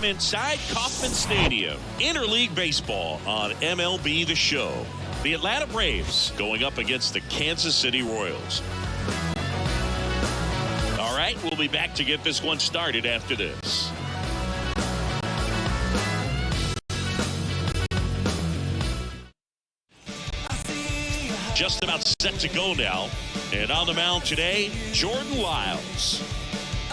from inside Kauffman Stadium. Interleague baseball on MLB The Show. The Atlanta Braves going up against the Kansas City Royals. All right, we'll be back to get this one started after this. Just about set to go now. And on the mound today, Jordan Lyles.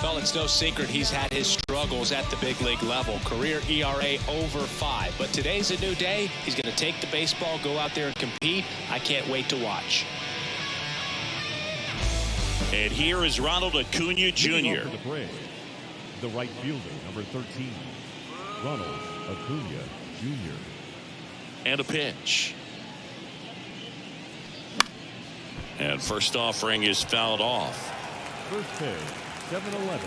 Well, it's no secret he's had his struggles at the big league level. Career ERA over 5. But today's a new day. He's going to take the baseball, go out there and compete. I can't wait to watch. And here is Ronald Acuna Jr. For the Braves, the right fielder, number 13, Ronald Acuna Jr. And a pitch. And first offering is fouled off. First pitch, 7-11.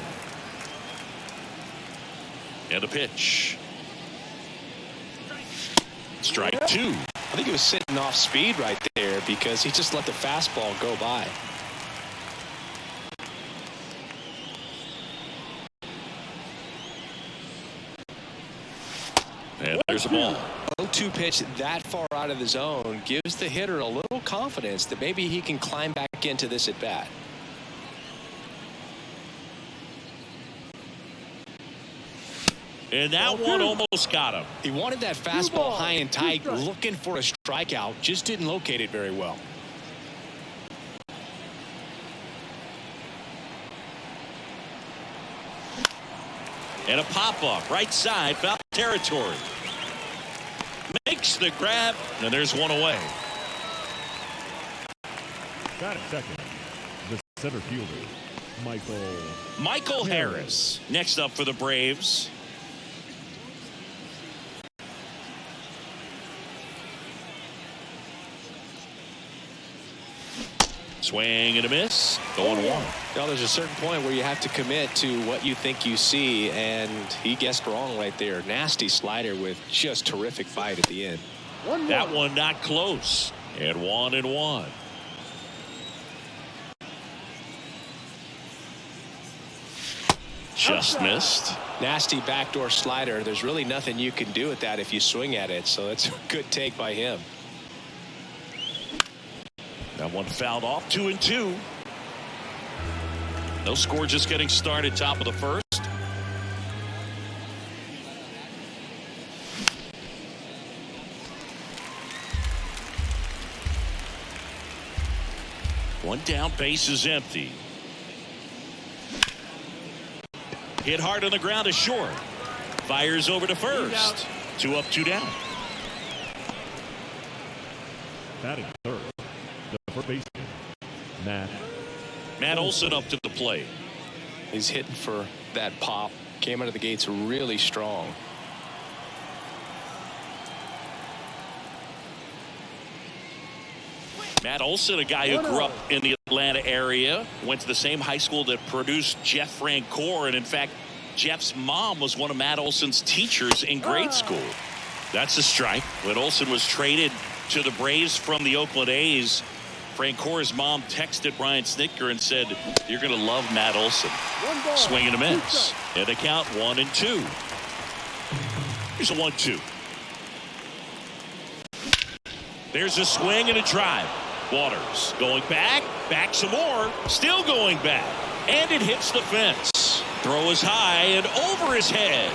And a pitch. Strike 2. I think he was sitting off speed right there because he just let the fastball go by. And there's a ball. 0-2 pitch that far out of the zone gives the hitter a little confidence that maybe he can climb back into this at bat. And that one almost got him. He wanted that fastball high and tight, looking for a strikeout, just didn't locate it very well. And a pop-up right side, foul territory. Makes the grab, and there's one away. Got it, second. The center fielder, Michael Harris. Next up for the Braves. Swing and a miss. Going one. Now there's a certain point where you have to commit to what you think you see, and he guessed wrong right there. Nasty slider with just terrific bite at the end. That one not close. And 1-1. Just missed. Nasty backdoor slider. There's really nothing you can do with that if you swing at it, so it's a good take by him. That one fouled off. 2-2. No score, just getting started. Top of the first. One down, base is empty. Hit hard on the ground is short. Fires over to first. 2 up, 2 down. batting third. The first baseman, Matt Olson up to the plate. He's hitting for that pop. Came out of the gates really strong. Matt Olson, a guy who grew up in the Atlanta area, went to the same high school that produced Jeff Francoeur, and in fact Jeff's mom was one of Matt Olson's teachers in grade school. That's a strike. When Olson was traded to the Braves from the Oakland A's, Francoeur's mom texted Brian Snitker and said, "You're going to love Matt Olson." Swing and a miss. And a count 1-2. Here's a 1-2. There's a swing and a drive. Waters going back some more, still going back, and it hits the fence. Throw is high and over his head.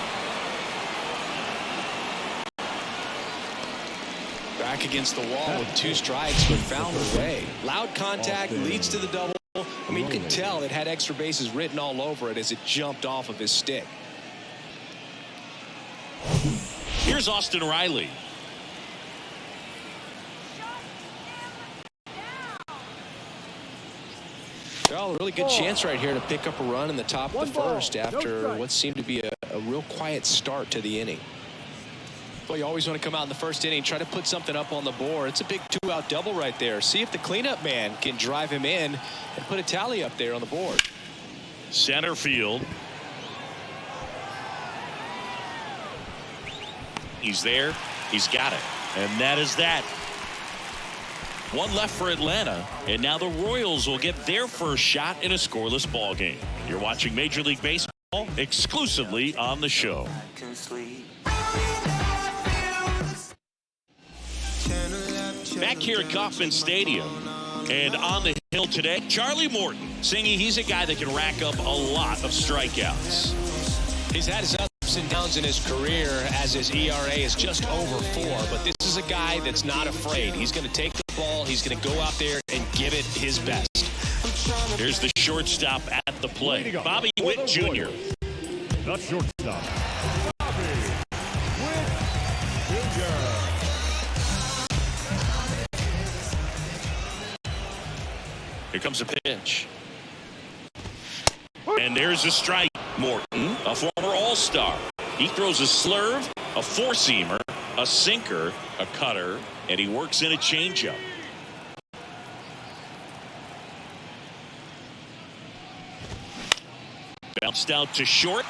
Back against the wall with 2 strikes, but found a way. Loud contact leads to the double. I mean, you can tell it had extra bases written all over it as it jumped off of his stick. Here's Austin Riley. Well, a really good chance right here to pick up a run in the top of the first after what seemed to be a real quiet start to the inning. Well, you always want to come out in the first inning, try to put something up on the board. It's a big 2-out double right there. See if the cleanup man can drive him in and put a tally up there on the board. Center field. He's there. He's got it. And that is that. 1 left for Atlanta, and now the Royals will get their first shot in a scoreless ball game. You're watching Major League Baseball exclusively on the show. can sleep. Back here at Kauffman Stadium and on the hill today, Charlie Morton singing he's a guy that can rack up a lot of strikeouts. He's had his ups and downs in his career as his ERA is just over 4, but this is a guy that's not afraid. He's going to take the ball, he's going to go out there and give it his best. Here's the shortstop at the plate, Bobby Witt Jr. The shortstop, Bobby Witt Jr. Here comes a pitch. And there's a strike. Morton, a former All-Star. He throws a slurve, a four-seamer, a sinker, a cutter, and he works in a changeup. Bounced out to short.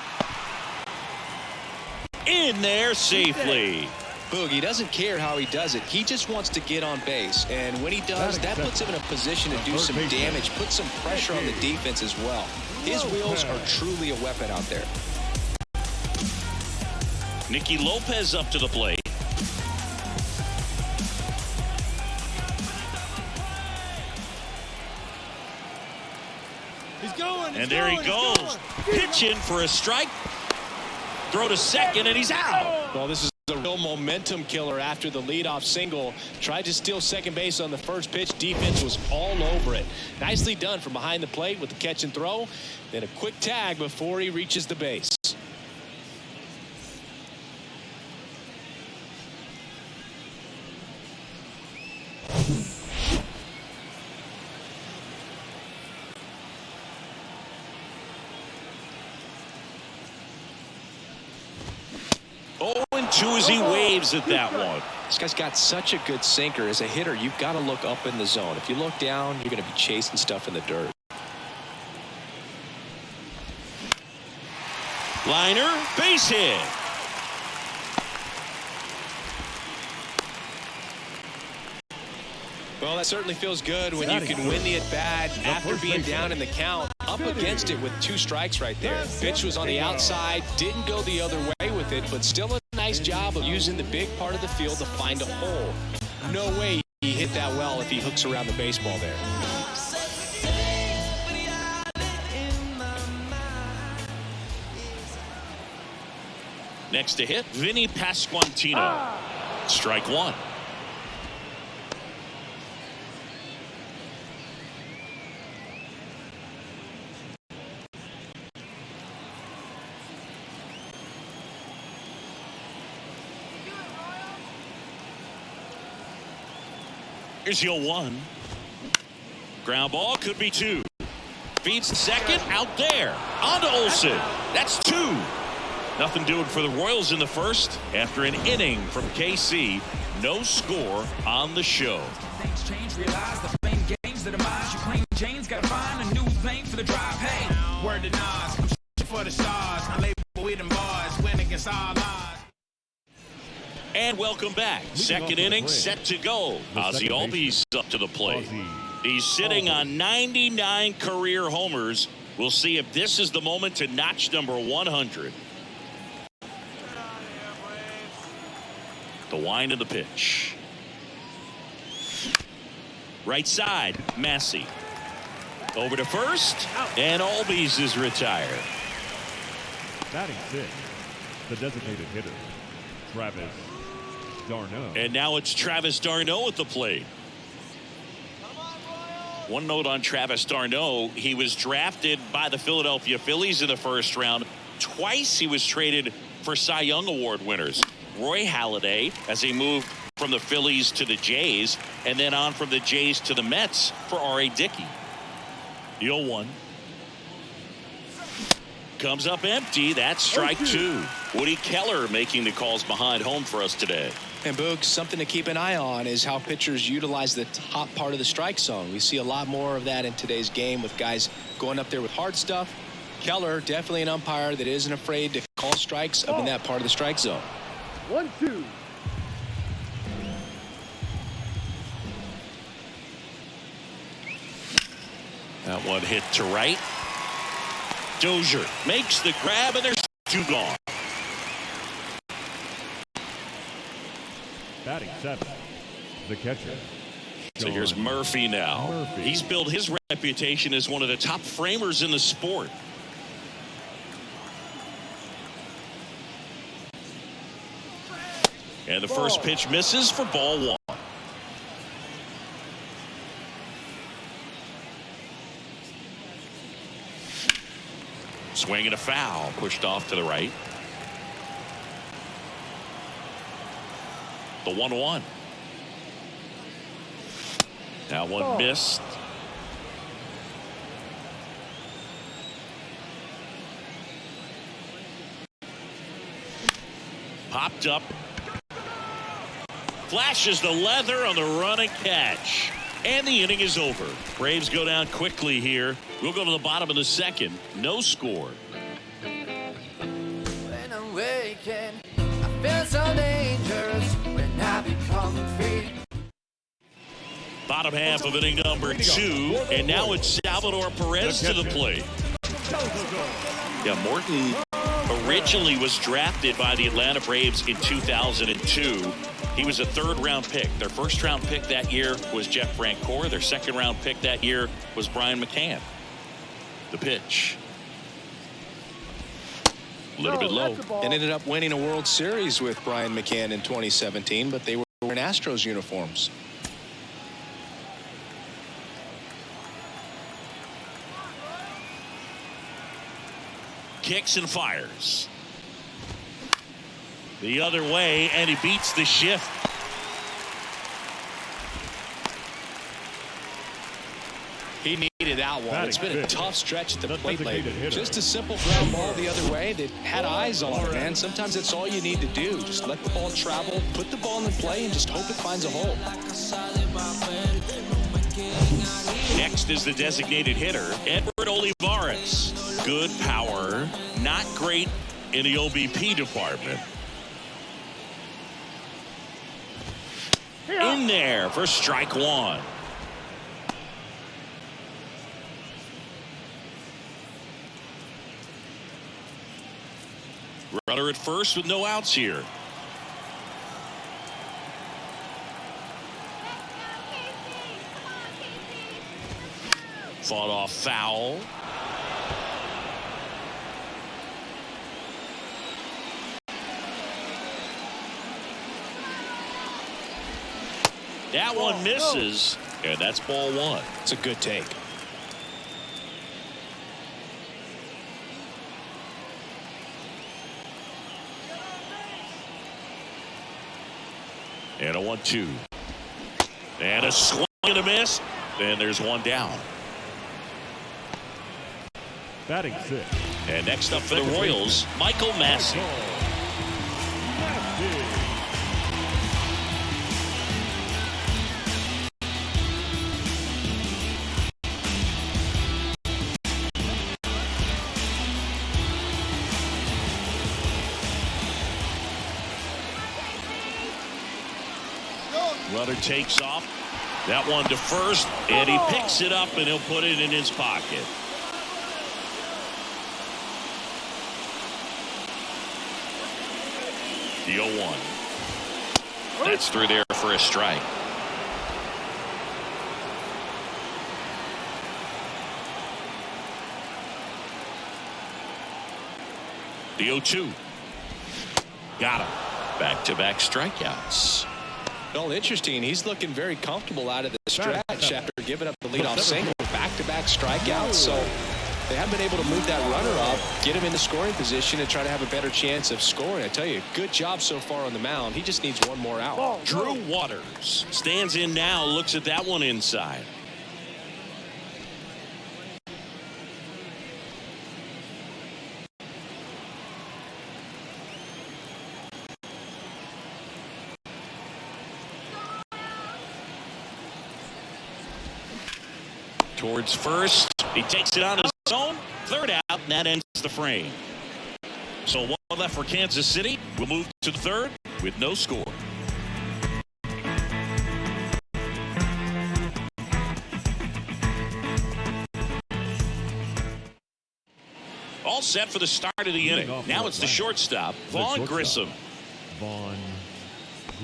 In there safely. Boog, he doesn't care how he does it. He just wants to get on base. And when he does, that puts him in a position to do some damage, put some pressure on the defense as well. His wheels are truly a weapon out there. Nicky Lopez up to the plate. And there he goes. Pitching for a strike. Throw to second, and he's out. Well, this is a real momentum killer after the leadoff single. Tried to steal second base on the first pitch. Defense was all over it. Nicely done from behind the plate with the catch and throw. Then a quick tag before he reaches the base. Oh, and 2 as he waves at that one. This guy's got such a good sinker. As a hitter, you've got to look up in the zone. If you look down, you're going to be chasing stuff in the dirt. Liner, base hit. Well, that certainly feels good when you can win the at-bat after being down in the count. Up against it with 2 strikes right there. Pitch was on the outside, didn't go the other way with it, but still a nice job of using the big part of the field to find a hole. No way he hit that well if he hooks around the baseball there. Next to hit, Vinny Pasquantino. Strike 1. Here's your 1. Ground ball, could be 2. Feeds second, out there. On to Olsen. That's 2. Nothing doing for the Royals in the first. After an inning from KC, no score on the show. Things change, realize the blame games, the demise. You claim James, gotta find a new thing for the drive. Hey, word to Nas, I'm for the stars. I label with them bars, win against all odds. And welcome back. Second inning set to go. Ozzie Albies up to the plate. He's sitting on 99 career homers. We'll see if this is the moment to notch number 100. The wind of the pitch. Right side, Massey. Over to first, and Albies is retired. Batting 6, the designated hitter, Travis d'Arnaud. And now it's Travis d'Arnaud at the plate. One note on Travis d'Arnaud, he was drafted by the Philadelphia Phillies in the first round. Twice he was traded for Cy Young Award winners. Roy Halladay as he moved from the Phillies to the Jays, and then on from the Jays to the Mets for R.A. Dickey. The 0-1. Comes up empty. That's strike 2. Woody Keller making the calls behind home for us today. And Boog, something to keep an eye on is how pitchers utilize the top part of the strike zone. We see a lot more of that in today's game with guys going up there with hard stuff. Keller, definitely an umpire that isn't afraid to call strikes up in that part of the strike zone. 1-2. That one hit to right. Dozier makes the grab, and there's 2 gone. Batting seventh, the catcher. So here's Murphy now. He's built his reputation as one of the top framers in the sport. And the first pitch misses for ball one. Swing and a foul, pushed off to the right. The 1-1. Now one missed. Popped up. Flashes the leather on the run and catch. And the inning is over. Braves go down quickly here. We'll go to the bottom of the second. No score. When I'm waking, I feel so dangerous when I become free. Bottom half of inning number 2. And now it's Salvador Perez to the plate. Yeah, Morton originally was drafted by the Atlanta Braves in 2002. He was a third-round pick. Their first-round pick that year was Jeff Francoeur. Their second-round pick that year was Brian McCann. The pitch. A little bit low. And ended up winning a World Series with Brian McCann in 2017, but they were in Astros uniforms. Kicks and fires. The other way, and he beats the shift. He needed that one. It's been a tough stretch at the plate lately. hitter. Just a simple ground ball the other way that had eyes on it, man. Sometimes that's all you need to do. Just let the ball travel, put the ball in play, and just hope it finds a hole. Next is the designated hitter, Edward Olivares. Good power, not great in the OBP department. In there for strike one. Runner at first with no outs here. Fought off foul. That one misses, and that's ball one. It's a good take. And a 1-2. And a swing and a miss. And there's one down. Batting sixth. And next up for the Royals, Michael Massey. Runner takes off. That one to first, and he picks it up, and he'll put it in his pocket. The 0-1. That's through there for a strike. The 0-2. Got him. Back-to-back strikeouts. Well, interesting. He's looking very comfortable out of the stretch after giving up the leadoff single. Back-to-back strikeouts. So they have been able to move that runner up, get him into scoring position, and try to have a better chance of scoring. I tell you, good job so far on the mound. He just needs one more out. Drew Waters stands in now, looks at that one inside. Towards first, he takes it on his own. Third out, and that ends the frame. So one left for Kansas City. We'll move to the third with no score. All set for the start of the inning. Now it's the shortstop, Vaughn Grissom. Vaughn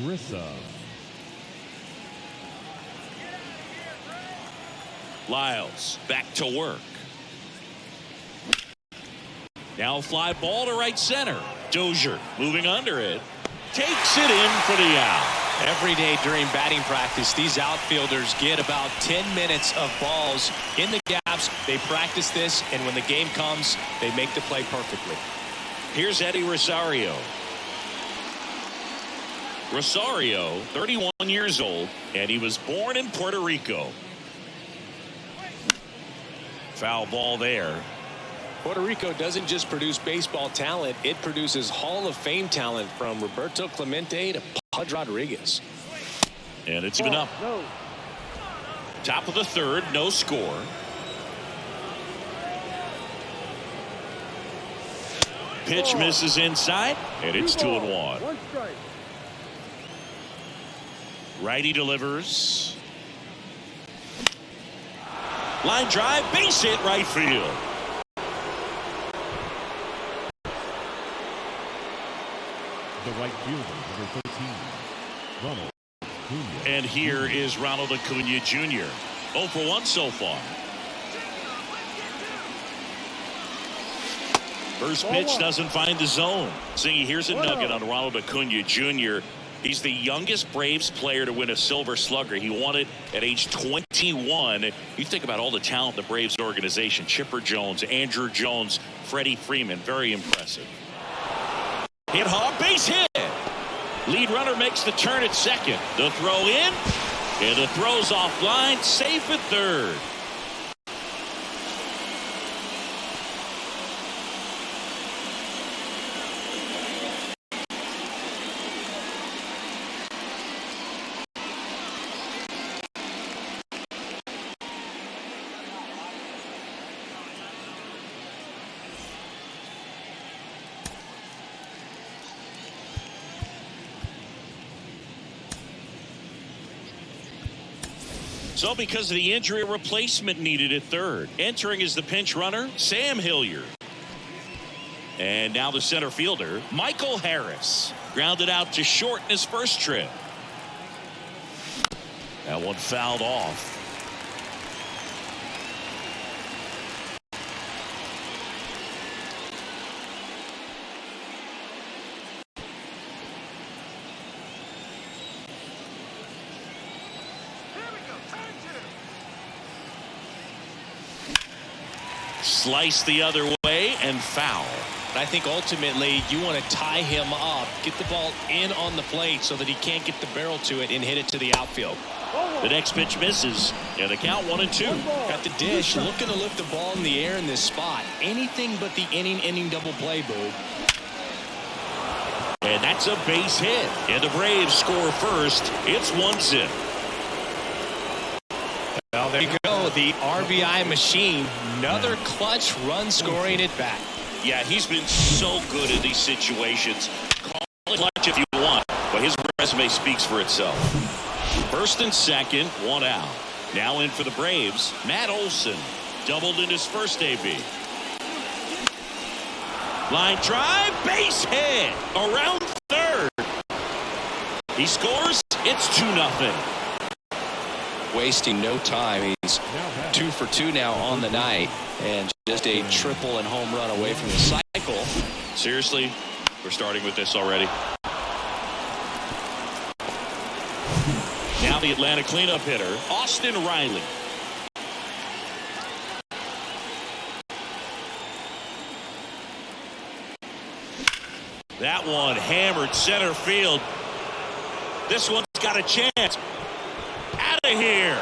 Grissom. Lyles back to work. Now fly ball to right center. Dozier moving under it. Takes it in for the out. Every day during batting practice, these outfielders get about 10 minutes of balls in the gaps. They practice this, and when the game comes, they make the play perfectly. Here's Eddie Rosario. Rosario, 31 years old, and he was born in Puerto Rico. Foul ball there. Puerto Rico doesn't just produce baseball talent, it produces Hall of Fame talent from Roberto Clemente to Pudge Rodriguez. And it's even up. Top of the third, no score. Pitch misses inside, and it's 2-1. Righty delivers. Line drive, base hit, right field. The right fielder, number 13, Ronald Acuna. And here is Ronald Acuna Jr. 0 for 1 so far. First pitch doesn't find the zone. Singy, here's a nugget on Ronald Acuna Jr. He's the youngest Braves player to win a Silver Slugger. He won it at age 21. You think about all the talent in the Braves organization. Chipper Jones, Andrew Jones, Freddie Freeman. Very impressive. Hit hard, base hit. Lead runner makes the turn at second. The throw in, and the throw's offline. Safe at third. So because of the injury, a replacement needed at third. Entering is the pinch runner, Sam Hilliard. And now the center fielder, Michael Harris. Grounded out to short in his first trip. That one fouled off. Slice the other way and foul. I think ultimately you want to tie him up, get the ball in on the plate so that he can't get the barrel to it and hit it to the outfield. The next pitch misses, and the count 1-2. Got the dish, looking to lift the ball in the air in this spot. Anything but the inning double play, Boo. And that's a base hit. And the Braves score first. It's 1-0. Well, there you go. The RBI machine. Another clutch run scoring at bat. Yeah, he's been so good in these situations. Call it clutch if you want, but his resume speaks for itself. First and second, one out. Now in for the Braves, Matt Olson. Doubled in his first AB. Line drive, base hit. Around third. He scores. It's 2-0. Wasting no time. He's 2 for 2 now on the night, and just a triple and home run away from the cycle. Seriously, we're starting with this already. Now the Atlanta cleanup hitter, Austin Riley. That one hammered center field. This one's got a chance. Out of here.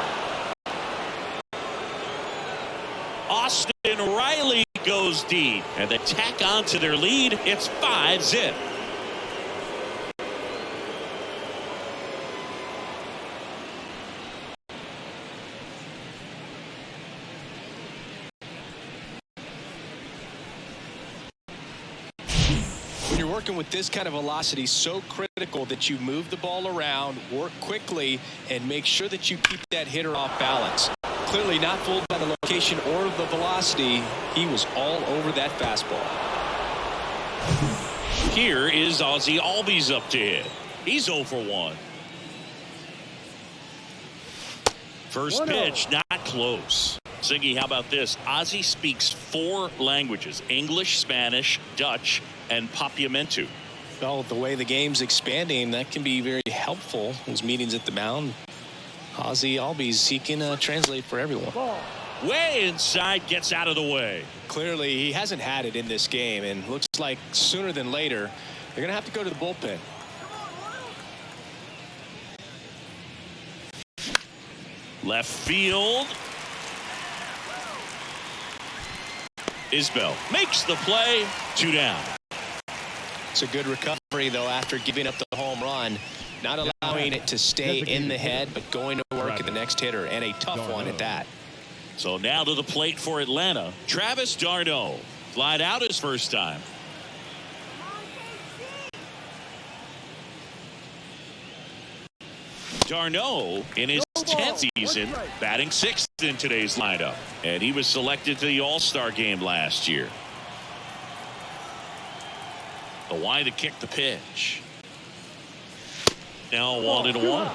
Austin Riley goes deep, and they tack on to their lead. It's 5-0. When you're working with this kind of velocity, so critical that you move the ball around, work quickly, and make sure that you keep that hitter off balance. Clearly not fooled by the location or the velocity. He was all over that fastball. Here is Ozzie Albies up to hit. He's 0 for 1. First pitch, not close. Siggy, how about this? Ozzie speaks 4 languages: English, Spanish, Dutch, and Papiamentu. Well, the way the game's expanding, that can be very helpful. Those meetings at the mound, Ozzie Albies, he can translate for everyone. Way inside, gets out of the way. Clearly, he hasn't had it in this game, and looks like sooner than later, they're going to have to go to the bullpen. Left field. Isbell makes the play. 2 down. It's a good recovery, though, after giving up the home run. Not allowing it to stay in the head, but going to work at the next hitter, and a tough one at that. So now to the plate for Atlanta, Travis d'Arnaud. Flied out his first time. d'Arnaud in his 10th season, batting 6th in today's lineup, and he was selected to the All-Star game last year. The wide to kick the pitch. Now 1-1.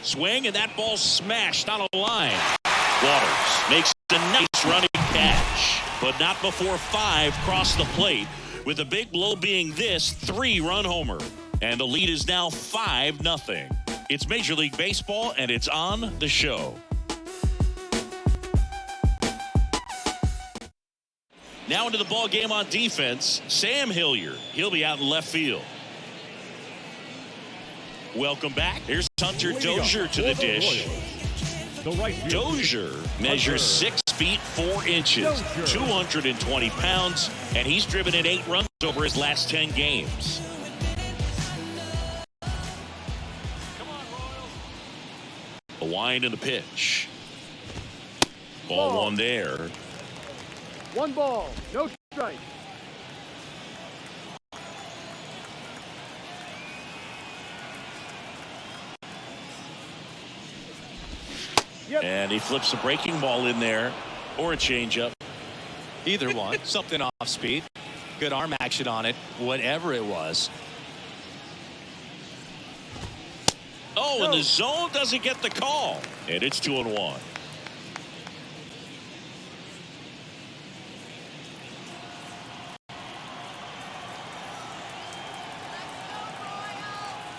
Swing, and that ball smashed on a line. Waters makes a nice running catch, but not before 5 cross the plate, with the big blow being this 3-run homer. And the lead is now 5-0. It's Major League Baseball, and it's on the show. Now into the ball game on defense, Sam Hilliard. He'll be out in left field. Welcome back. Here's Hunter Dozier to the dish. Dozier measures 6 feet 4 inches, 220 pounds, and he's driven in 8 runs over his last 10 games. A wind and a pitch. Ball 1 there. 1 ball, no strike. And he flips a breaking ball in there, or a changeup. Either one. Something off speed. Good arm action on it, whatever it was. Oh, and the zone doesn't get the call. And it's 2-1.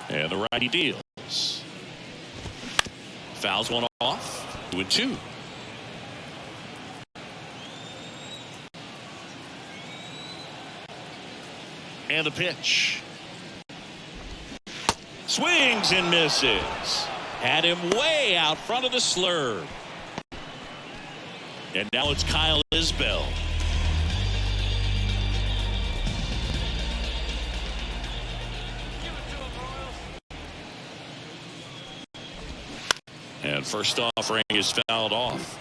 And the righty deals. Fouls one off. 2-2. And the pitch. Swings and misses. Had him way out front of the slurve. And now it's Kyle Isbell. And first offering is fouled off.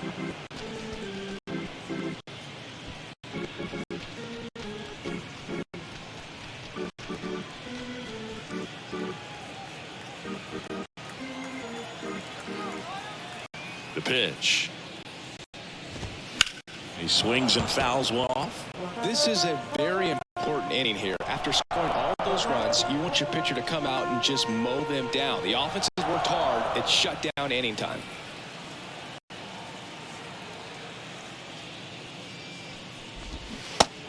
The pitch. He swings and fouls one off. This is a very important inning here. After scoring all those runs, you want your pitcher to come out and just mow them down. The offense has worked hard. It's shut down inning time.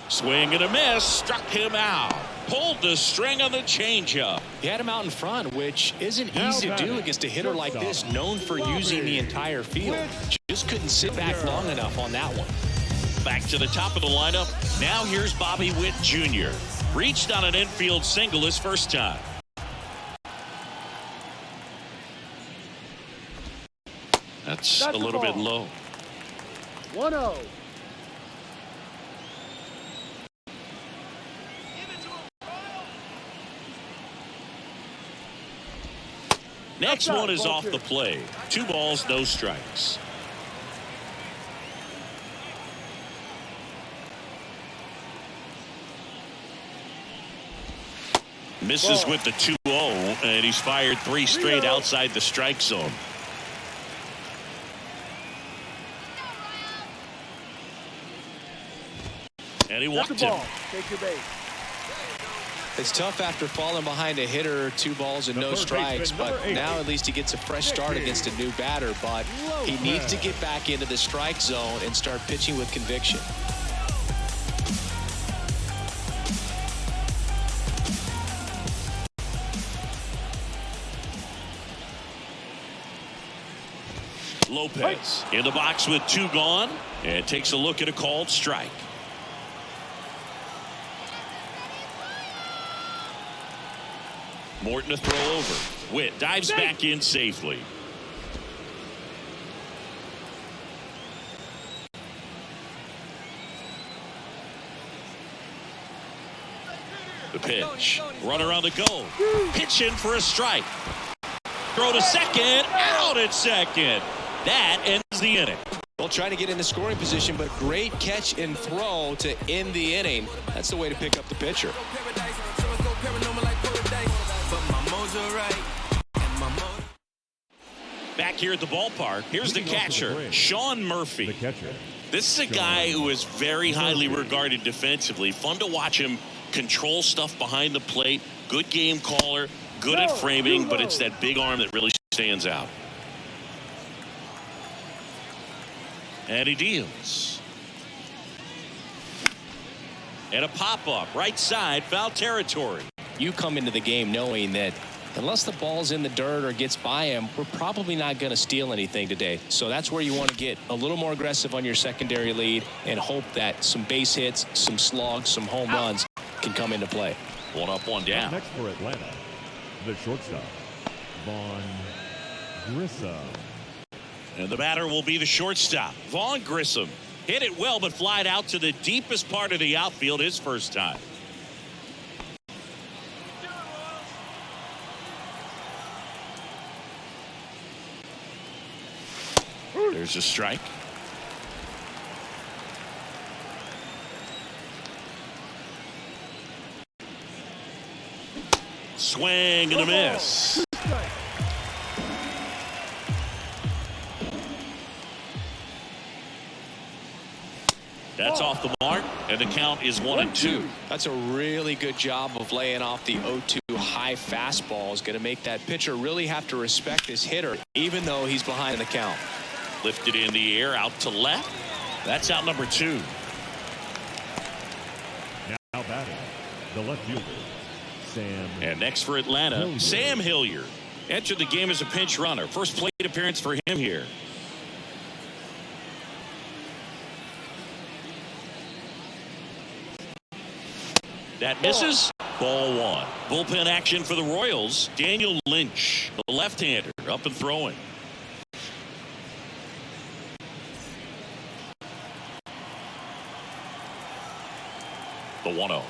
Swing and a miss. Struck him out. Pulled the string on the changeup. He had him out in front, which isn't easy to do against a hitter like this, known for using the entire field. Just couldn't sit back long enough on that one. Back to the top of the lineup. Now here's Bobby Witt Jr. Reached on an infield single his first time. That's a little bit low. 1-0. Next one is off the play. 2 balls, no strikes. Misses with the 2-0, and he's fired 3 straight outside the strike zone. And he That's walked the him. ball. Take your base. It's tough after falling behind a hitter, 2 balls and no third strikes, baseman, but number 80. now at least he gets a fresh start against a new batter, but he needs to get back into the strike zone and start pitching with conviction. Lopez in the box with 2 gone and takes a look at a called strike. Morton to throw over. Witt dives back in safely. The pitch. Runner on the go. Pitching for a strike. Throw to second. Out at second. That ends the inning. Well, trying to get in the scoring position, but great catch and throw to end the inning. That's the way to pick up the pitcher. Back here at the ballpark, here's the catcher, Sean Murphy. The catcher. This is a guy who is very highly regarded defensively. Fun to watch him control stuff behind the plate. Good game caller, good at framing, but it's that big arm that really stands out. And he deals. And a pop-up, right side, foul territory. You come into the game knowing that unless the ball's in the dirt or gets by him, we're probably not going to steal anything today. So that's where you want to get a little more aggressive on your secondary lead and hope that some base hits, some slugs, some home runs can come into play. 1 up, 1 down. Next for Atlanta, the shortstop, Vaughn Grissom. And the batter will be the shortstop, Vaughn Grissom. Hit it well, but flied out to the deepest part of the outfield his first time. There's a strike. Swing and a miss. That's off the mark, and the count is 1-2. That's a really good job of laying off the 0-2 high fastball. Is going to make that pitcher really have to respect this hitter, even though he's behind in the count. Lifted in the air, out to left. That's out number 2. Now batting, the left fielder, Sam. And next for Atlanta, Hilliard. Sam Hilliard. Entered the game as a pinch runner. First plate appearance for him here. That misses. Ball 1. Bullpen action for the Royals. Daniel Lynch, the left-hander, up and throwing. The 1-0.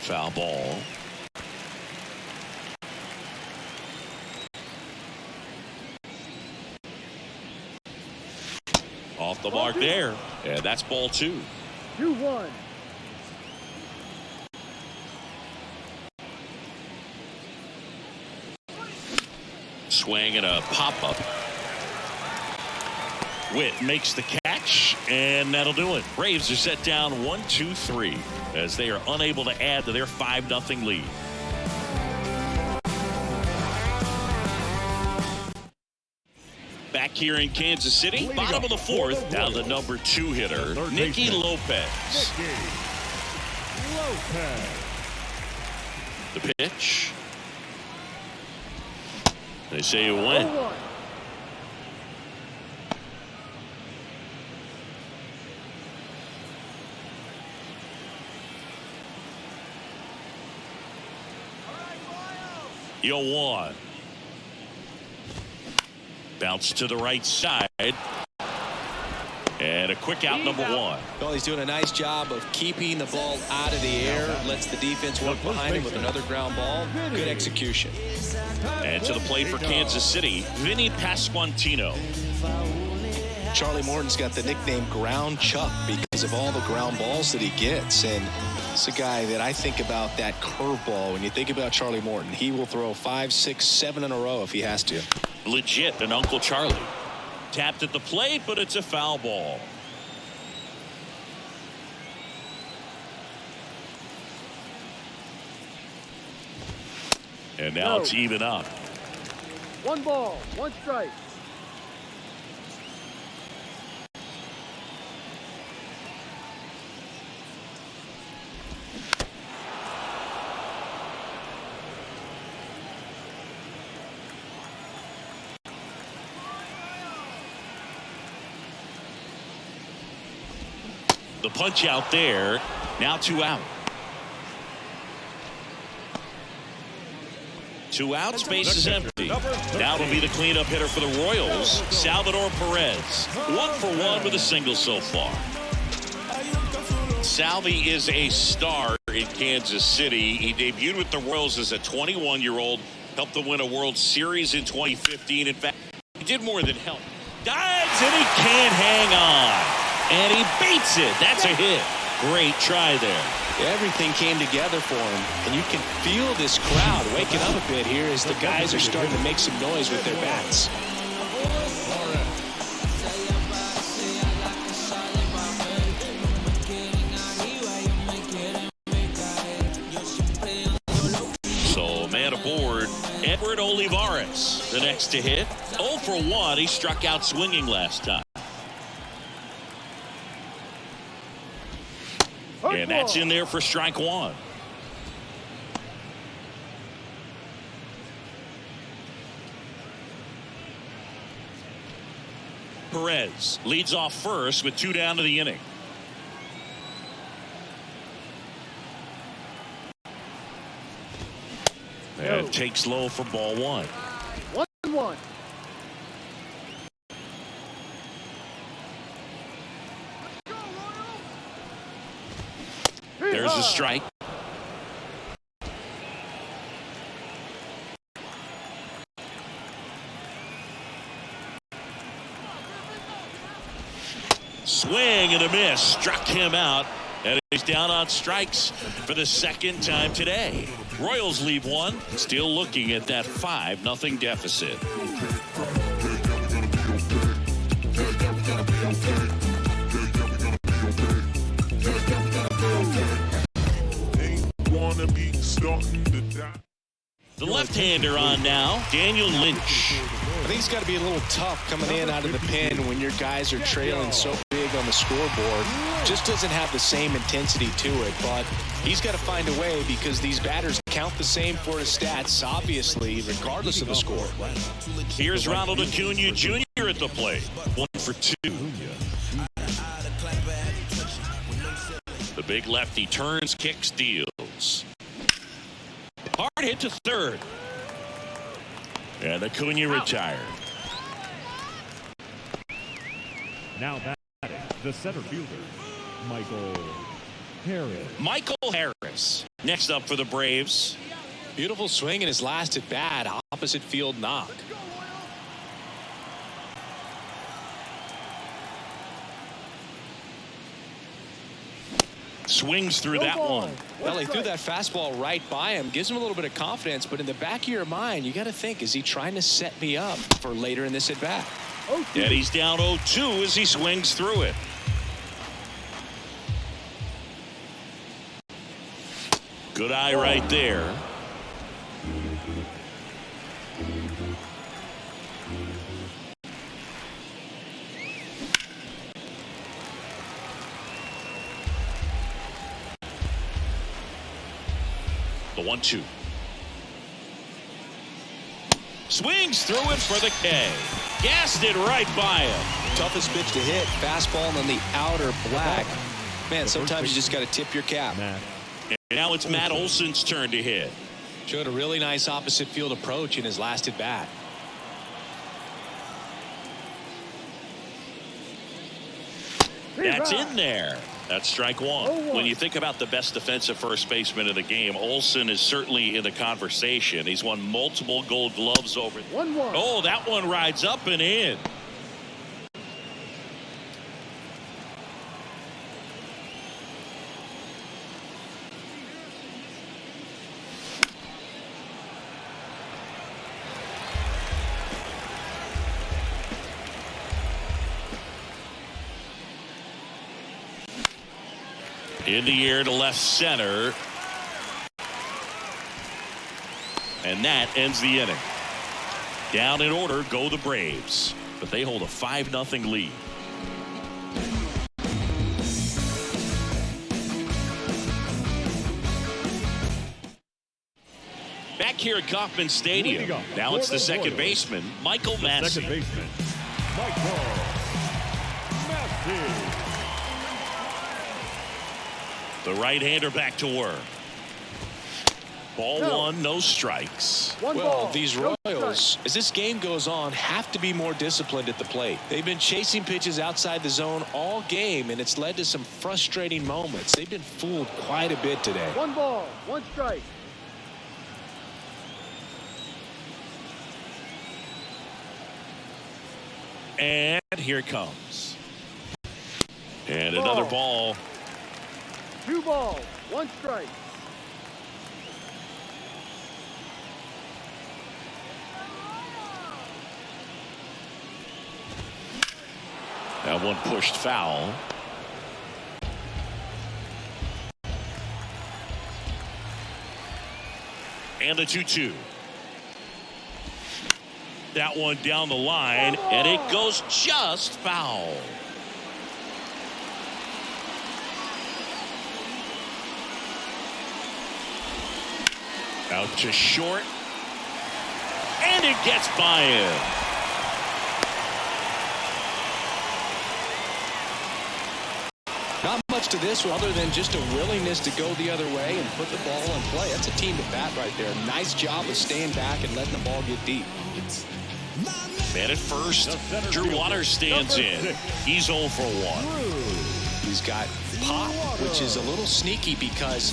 Foul ball. Off the mark there. And that's ball 2. 2-1. Swing and a pop-up. Witt makes the catch, and that'll do it. Braves are set down 1-2-3 as they are unable to add to their 5-0 lead. Back here in Kansas City, bottom of the 4th, now the number 2 hitter, Nicky Lopez. The pitch. They say it went. 0-1. Yo 1. Bounce to the right side. And a quick out, number 1. Well, he's doing a nice job of keeping the ball out of the air. Lets the defense work behind him with another ground ball. Good execution. And to the plate for Kansas City, Vinny Pasquantino. Charlie Morton's got the nickname Ground Chuck because of all the ground balls that he gets. And it's a guy that I think about that curveball. When you think about Charlie Morton, he will throw 5, 6, 7 in a row if he has to. Legit, an Uncle Charlie. Tapped at the plate, but it's a foul ball. And now it's even up. 1 ball, 1 strike. The punch out there. Now 2 out. 2 outs, base is empty. Now it'll be the cleanup hitter for the Royals, Salvador Perez. 1 for 1 with a single so far. Salvi is a star in Kansas City. He debuted with the Royals as a 21-year-old, helped them win a World Series in 2015. In fact, he did more than help. Dives and he can't hang on. And he beats it. That's a hit. Great try there. Everything came together for him, and you can feel this crowd waking up a bit here as the guys are starting to make some noise with their bats. So man aboard, Edward Olivares, the next to hit. 0 for 1. He struck out swinging last time. And that's in there for strike 1. Perez leads off first with 2 down to the inning. And takes low for ball 1. 1-1. There's a strike. Swing and a miss. Struck him out. And he's down on strikes for the 2nd time today. Royals leave 1. Still looking at that 5-0 deficit. The left-hander on now, Daniel Lynch. I think it's got to be a little tough coming in out of the pen when your guys are trailing so big on the scoreboard. Just doesn't have the same intensity to it, but he's got to find a way because these batters count the same for his stats, obviously, regardless of the score. Here's Ronald Acuna Jr. at the plate. 1 for 2. The big lefty turns, kicks, deals. Hard hit to third. And Acuna retired. Now batting, the center fielder, Michael Harris. Michael Harris next up for the Braves. Beautiful swing in his last at bat, opposite field knock. Swings through that one. Well, he threw that fastball right by him. Gives him a little bit of confidence, but in the back of your mind, you got to think, is he trying to set me up for later in this at bat? And he's down 0-2 as he swings through it. Good eye right there. The 1-2. Swings through it for the K. Gassed it right by him. Toughest pitch to hit. Fastball on the outer black. Man, sometimes you just got to tip your cap. And now it's Matt Olson's turn to hit. Showed a really nice opposite field approach in his last at bat. That's in there. That's strike 1. When you think about the best defensive first baseman in the game, Olson is certainly in the conversation. He's won multiple Gold Gloves over. 1-1. Oh, that one rides up and in. In the air to left center. And that ends the inning. Down in order go the Braves, but they hold a 5-0 lead. Back here at Kauffman Stadium, now it's the second baseman, Michael Massey. Second baseman, Michael Massey. The right-hander back to work. Ball one, no strikes. Well, these Royals, as this game goes on, have to be more disciplined at the plate. They've been chasing pitches outside the zone all game, and it's led to some frustrating moments. They've been fooled quite a bit today. 1 ball, 1 strike. And here it comes. And another ball. 2 balls, 1 strike. That one pushed foul. And the 2-2. That one down the line, and it goes just foul. Out to short, and it gets by him. Not much to this other than just a willingness to go the other way and put the ball in play. That's a team to bat right there. Nice job of staying back and letting the ball get deep. Man at first, Drew Waters stands in. He's 0 for 1. He's got pop, which is a little sneaky because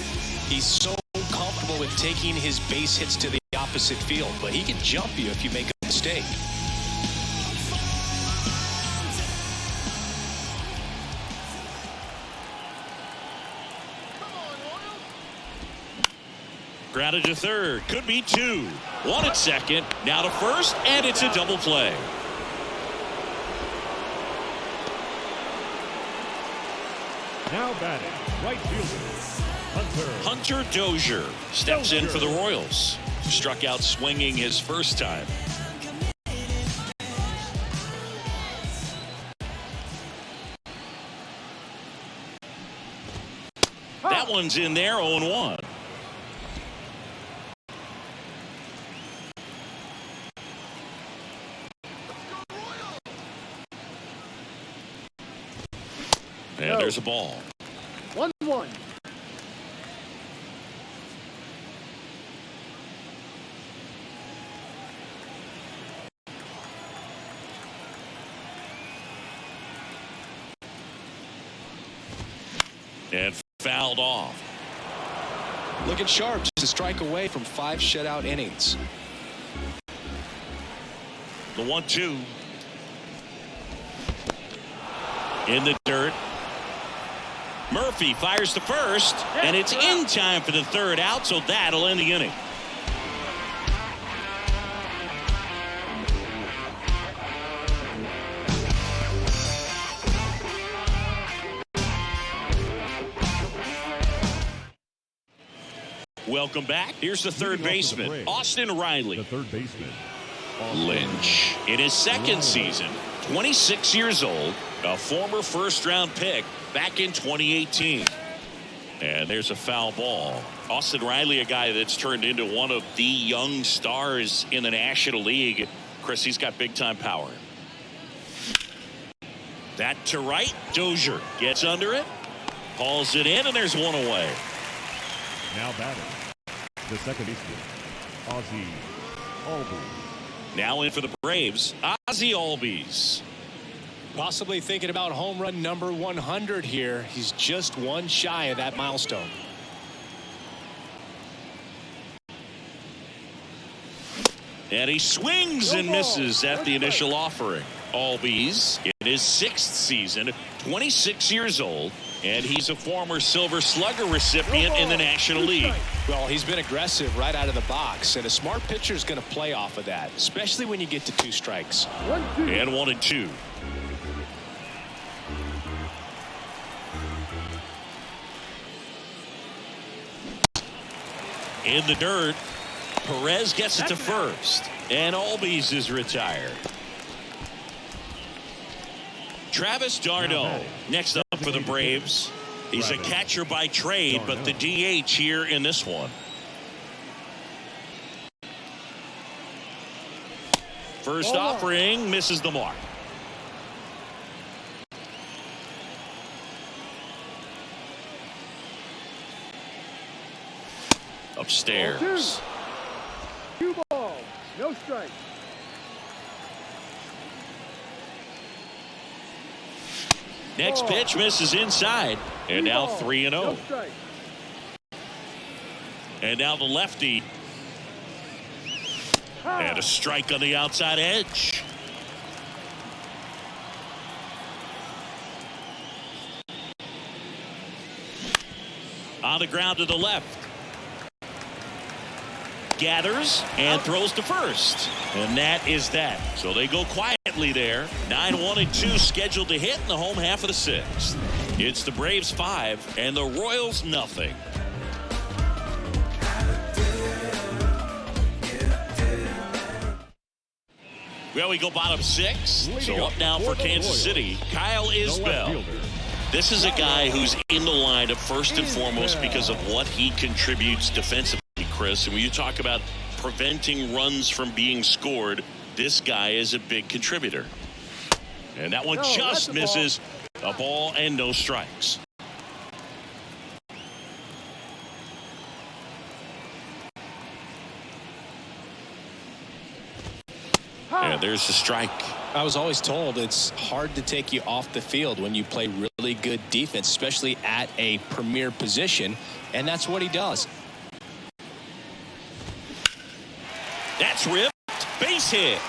he's so comfortable with taking his base hits to the opposite field. But he can jump you if you make a mistake. Grounded to third. Could be 2. 1 at second. Now to first, and it's a double play. Now batting, right fielder, Hunter Dozier steps in for the Royals. Struck out swinging his first time. That one's in there, 0-1. And there's a ball. 1-1. And fouled off. Looking sharp, just a strike away from 5 shutout innings. The 1-2. In the dirt. Murphy fires to first, and it's in time for the third out, so that'll end the inning. Welcome back. Here's the third baseman, Austin Riley. the third baseman, Lynch, in his second season, 26 years old, a former first-round pick back in 2018. And there's a foul ball. Austin Riley, a guy that's turned into one of the young stars in the National League. Chris, he's got big-time power. That to right. Dozier gets under it, hauls it in, and there's one away. now batting, the second baseman, Ozzie Albies. Now in for the Braves, Ozzie Albies. Possibly thinking about home run number 100 here. He's just one shy of that milestone. And he swings and misses at the initial offering. Albies in his 6th season, 26 years old, and he's a former Silver Slugger recipient in the National League. Well, he's been aggressive right out of the box, and a smart pitcher is going to play off of that, especially when you get to 2 strikes. 1-2. And 1-2. In the dirt. Perez gets it to first. And Albies is retired. Travis d'Arnaud next up for the Braves. He's a catcher by trade, but the DH here in this one. First offering misses the mark. Upstairs. 2 balls, no strikes. Next pitch misses inside, and now 3-0. No strikes. And now the lefty. And a strike on the outside edge. On the ground to the left. Gathers and throws to first. And that is that. So they go quietly there. 9-1-2 scheduled to hit in the home half of the 6th. It's the Braves 5 and the Royals nothing. Well, we go bottom 6. So up now for Kansas City, Kyle Isbell. This is a guy who's in the lineup first and foremost because of what he contributes defensively, Chris. And when you talk about preventing runs from being scored, this guy is a big contributor. And that one just misses. A ball and no strikes. And there's the strike. I was always told it's hard to take you off the field when you play really good defense, especially at a premier position, and that's what he does. That's ripped. Base hit.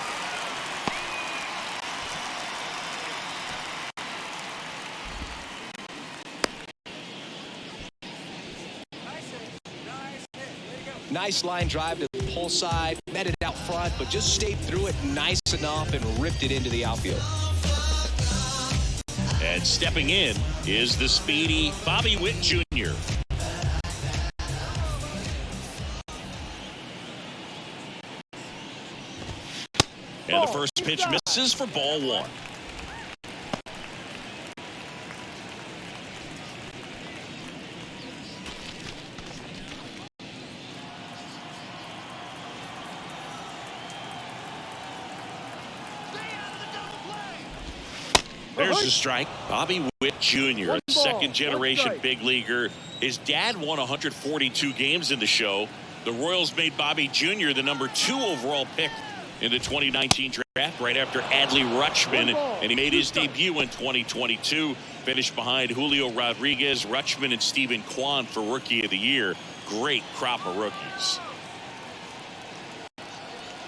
Nice line drive to the pull side, met it out front, but just stayed through it nice enough and ripped it into the outfield. And stepping in is the speedy Bobby Witt Jr. And the first pitch misses for ball 1. There's the strike. Bobby Witt Jr., a second-generation big leaguer. His dad won 142 games in the show. The Royals made Bobby Jr. the number 2 overall pick in the 2019 draft right after Adley Rutschman, and he made his debut in 2022. Finished behind Julio Rodriguez, Rutschman, and Stephen Kwan for Rookie of the Year. Great crop of rookies.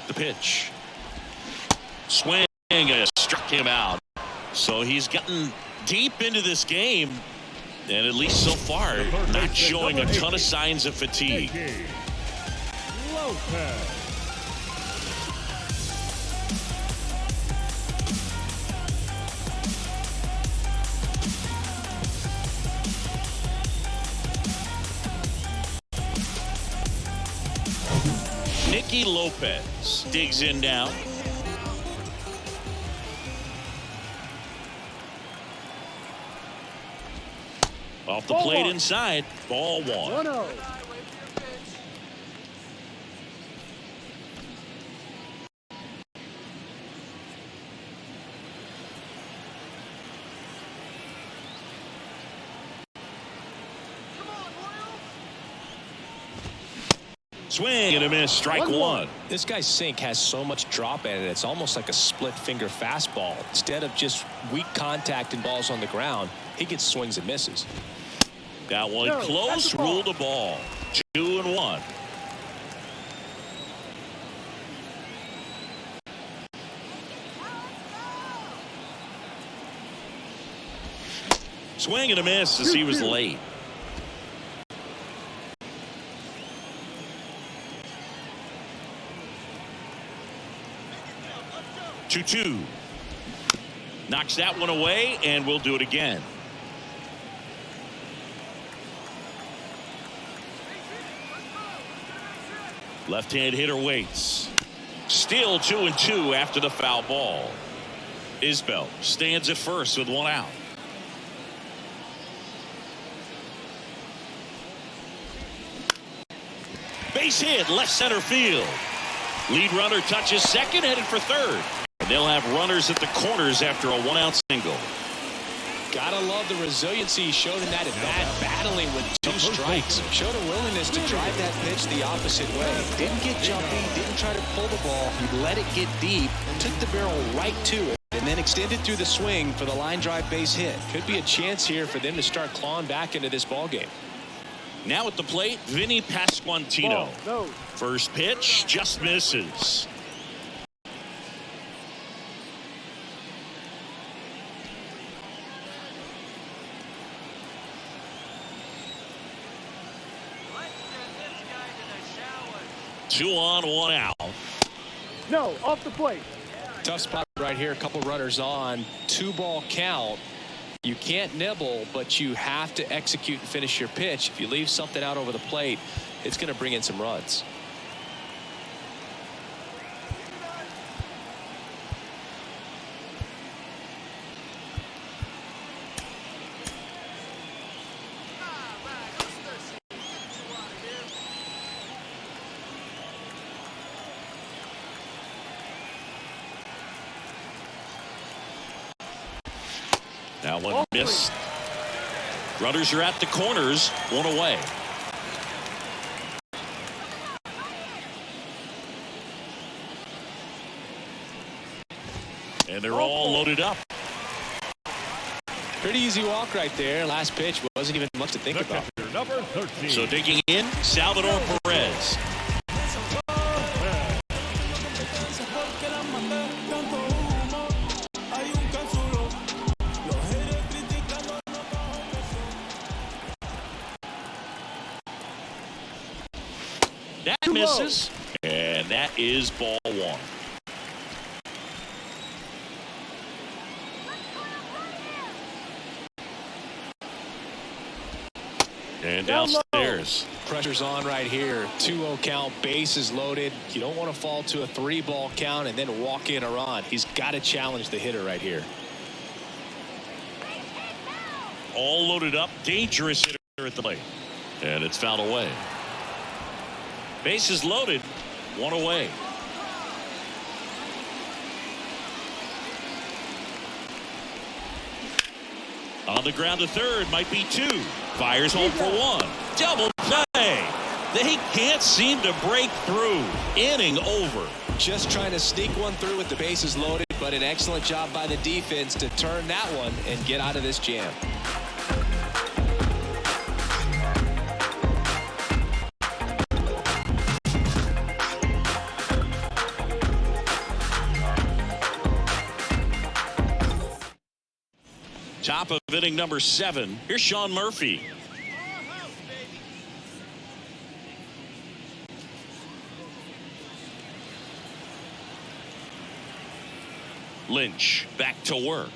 The pitch. Swing struck him out. So he's gotten deep into this game, and at least so far, not showing a ton of signs of fatigue. Nicky Lopez digs in now. Off the plate inside, ball 1. 1-0. Swing and a miss, strike 1. This guy's sink has so much drop in it, it's almost like a split finger fastball. Instead of just weak contact and balls on the ground, he gets swings and misses. That one close, ruled a ball. 2-1. Swing and a miss as he was late. 2-2. Knocks that one away, and we'll do it again. Left-hand hitter waits. Still 2-2 after the foul ball. Isbell stands at first with one out. Base hit left center field. Lead runner touches second, headed for third. And they'll have runners at the corners after a one-out single. Gotta love the resiliency he showed in that at bat, battling with 2 strikes. Showed a willingness to drive that pitch the opposite way. Didn't get jumpy, didn't try to pull the ball. He let it get deep, took the barrel right to it, and then extended through the swing for the line drive base hit. Could be a chance here for them to start clawing back into this ball game. Now at the plate, Vinny Pasquantino. First pitch just misses. Two on, one out. No, off the plate. Tough spot right here. A couple runners on. 2-ball count. You can't nibble, but you have to execute and finish your pitch. If you leave something out over the plate, it's going to bring in some runs. That one missed. Runners are at the corners, one away. And they're all loaded up. Pretty easy walk right there. Last pitch wasn't even much to think about. Number 13. So digging in, Salvador Perez. That misses, and that is ball one. And downstairs. Pressure's on right here. 2-0 count, bases loaded. You don't want to fall to a 3-ball count and then walk in a run. He's got to challenge the hitter right here. All loaded up, dangerous hitter at the plate. And it's fouled away. Bases loaded, one away. On the ground to third, might be 2. Fires home for 1. Double play. They can't seem to break through. Inning over. Just trying to sneak one through with the bases loaded, but an excellent job by the defense to turn that one and get out of this jam. Top of inning number 7. Here's Sean Murphy. Lynch back to work.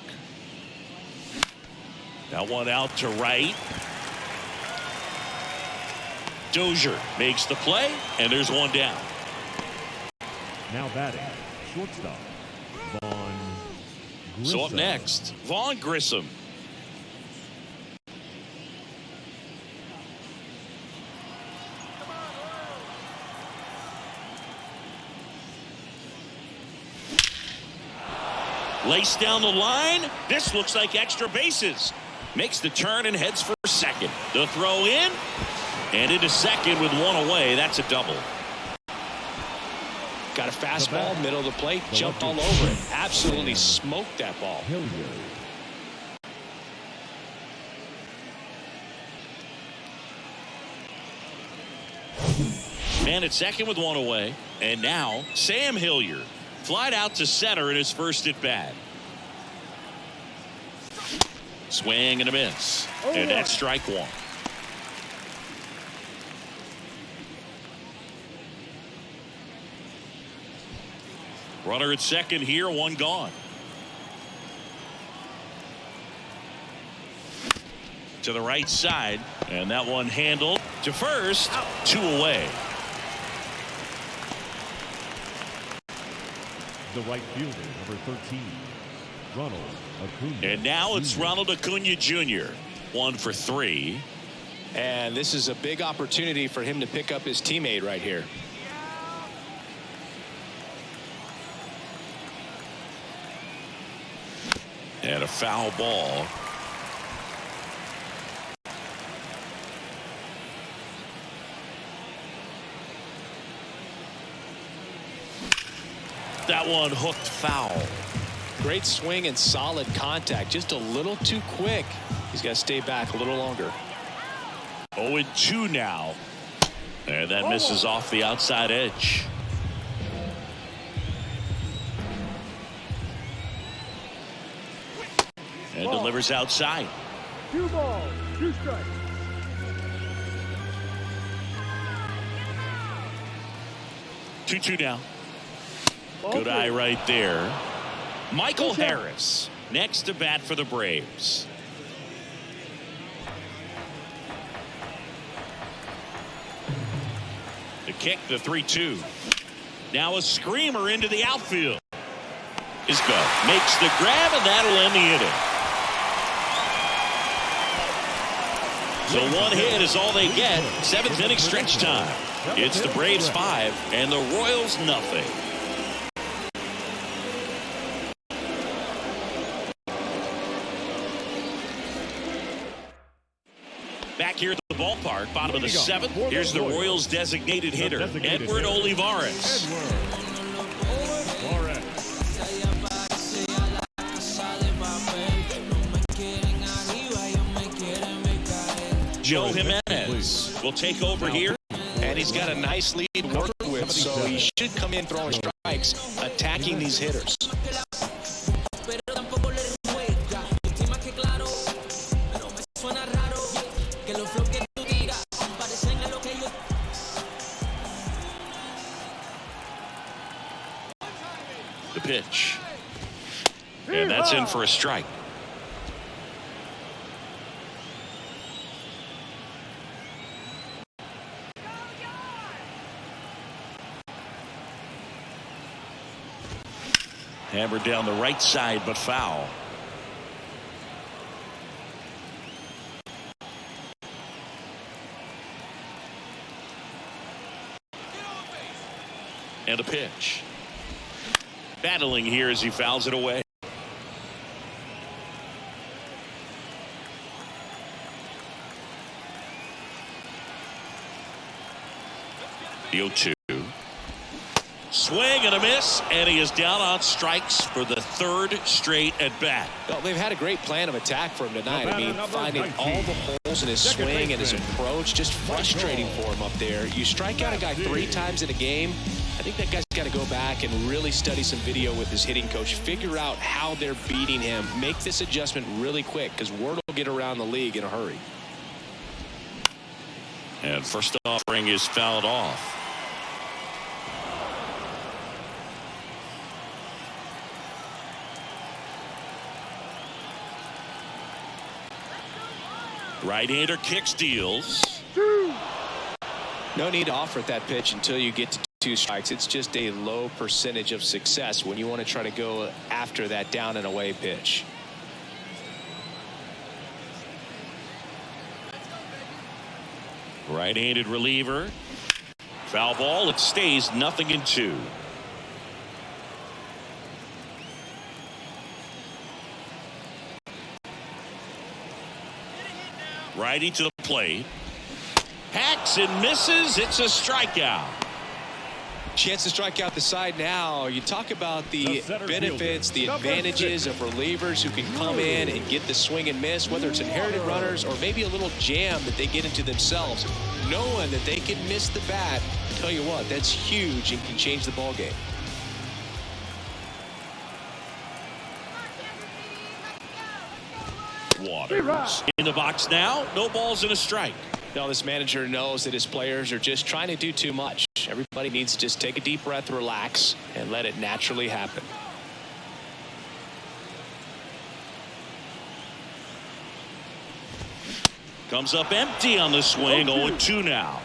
That one out to right. Dozier makes the play, and there's one down. Now batting, shortstop, Vaughn Grissom. So up next, Vaughn Grissom. Laced down the line. This looks like extra bases. Makes the turn and heads for second. The throw in and into second with one away. That's a double. Got a fastball, middle of the plate, jumped all over it. Absolutely smoked that ball. Man at second with one away. And now Sam Hilliard. Flied out to center in his first at bat. Swing and a miss. And that's strike one. Runner at second here, one gone. To the right side, and that one handled to first, 2 away. The right fielder, number 13, Ronald Acuna. And now it's Ronald Acuna Jr. 1 for 3. And this is a big opportunity for him to pick up his teammate right here. And a foul ball. That one hooked foul. Great swing and solid contact. Just a little too quick. He's got to stay back a little longer. 0-2 now. And that misses off the outside edge. And delivers outside. 2 balls, 2 strikes. Two now. Ball Good 3. eye right there. Michael Harris next to bat for the Braves. The kick, the 3-2. Now a screamer into the outfield. Is good. Makes the grab, and that'll end the inning. So one hit is all they get. 7th inning stretch time. It's the Braves 5 and the Royals nothing. Back here at the ballpark, bottom of the 7th. Here's the Royals designated hitter, Edward Olivares. Joe Jimenez will take over here. And he's got a nice lead to work with, so he should come in throwing strikes, attacking these hitters. The pitch. And that's in for a strike. Hammered down the right side, but foul. And a pitch. Battling here as he fouls it away. The 0-2. Swing and a miss, and he is down on strikes for the 3rd straight at bat. Well, they've had a great plan of attack for him tonight. I mean, finding all the holes in his swing and his approach, just frustrating for him up there. You strike out a guy 3 times in a game, I think that guy's got to go back and really study some video with his hitting coach, figure out how they're beating him, make this adjustment really quick, because word will get around the league in a hurry. And first offering is fouled off. Right-hander kicks, deals. No need to offer at that pitch until you get to 2 strikes. It's just a low percentage of success when you want to try to go after that down and away pitch. Right-handed reliever. Foul ball. It stays 0-2. Righty to the plate. Hacks and misses. It's a strikeout. Chance to strike out the side now. You talk about the benefits, the advantages of relievers who can come in and get the swing and miss, whether it's inherited runners or maybe a little jam that they get into themselves. Knowing that they can miss the bat, tell you what, that's huge and can change the ball game. Waters in the box now. No balls and a strike. Now this manager knows that his players are just trying to do too much. Everybody needs to just take a deep breath, relax, and let it naturally happen. Comes up empty on the swing. 0-2 now.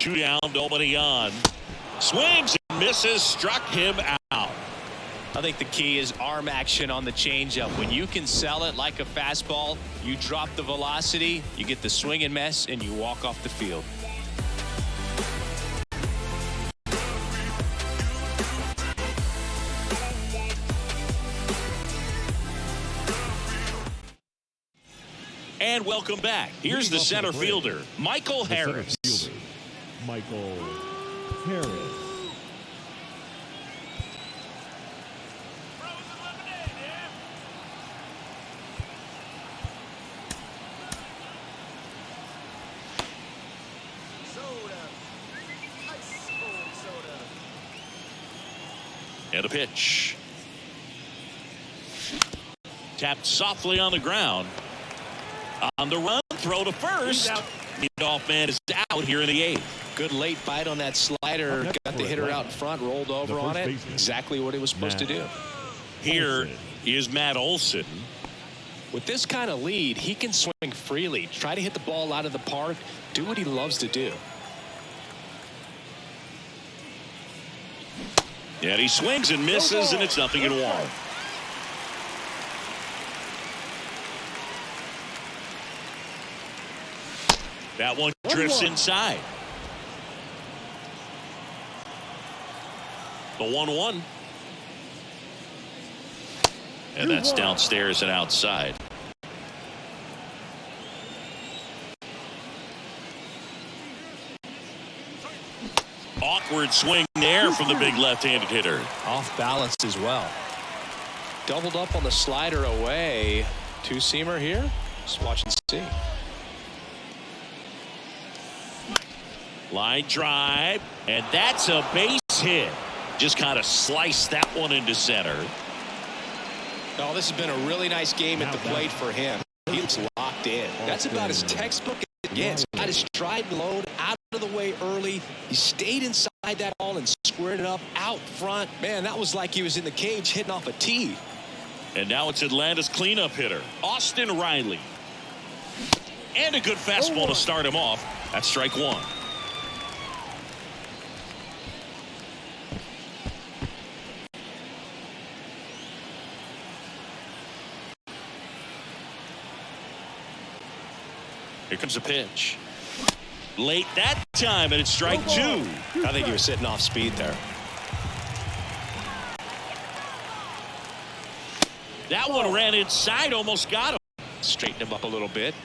2 down, nobody on. Swings and misses, struck him out. I think the key is arm action on the changeup. When you can sell it like a fastball, you drop the velocity, you get the swing and miss, and you walk off the field. And welcome back. Here's the center fielder, Michael Harris. Michael Harris. And a pitch. Tapped softly on the ground. On the run, throw to first. Kauffman is out here in the 8th. Good late bite on that slider. Got the hitter out in front, rolled over on it. Exactly what he was supposed to do. Here is Matt Olson. With this kind of lead, he can swing freely. Try to hit the ball out of the park. Do what he loves to do. And he swings and misses, and it's 0-1. That one drifts inside. The 1-1. And that's downstairs and outside. Awkward swing there from the big left-handed hitter. Off balance as well. Doubled up on the slider away. Two-seamer here. Just watch and see. Line drive, and that's a base hit. Just kind of sliced that one into center. Oh, this has been a really nice game at the plate for him. He looks locked in. That's about as textbook as it gets. Got his stride load out of the way early. He stayed inside that ball and squared it up out front. Man, that was like he was in the cage hitting off a tee. And now it's Atlanta's cleanup hitter, Austin Riley. And a good fastball to start him off. That's strike 1. Here comes a pitch. Late that time, and it's strike 2. I think he was sitting off speed there. That one ran inside, almost got him. Straighten him up a little bit.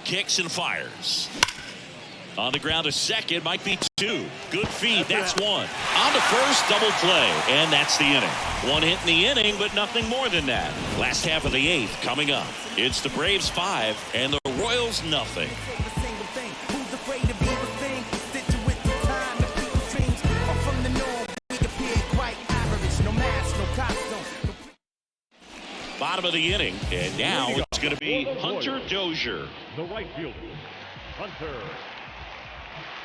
Kicks and fires. On the ground to second, might be 2. Good feed, that's 1. On to first, double play, and that's the inning. 1 hit in the inning, but nothing more than that. Last half of the 8th coming up. It's the Braves 5 and the Royals nothing. Bottom of the inning, and now it's going to be Hunter Dozier. The right fielder, Hunter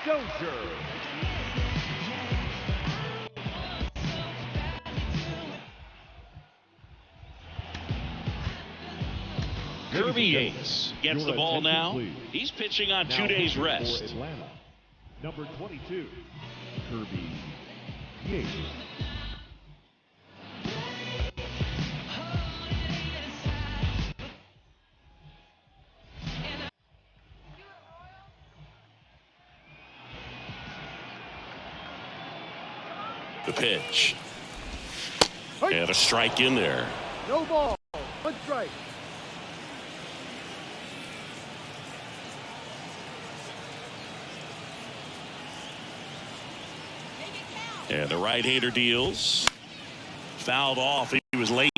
Dozier. Kirby Yates gets the ball now. Please. He's pitching on 2 days rest. For Atlanta, number 22, Kirby Yates. The pitch. And a strike in there. No ball. 1 strike. And the right-hander deals. Fouled off. He was late.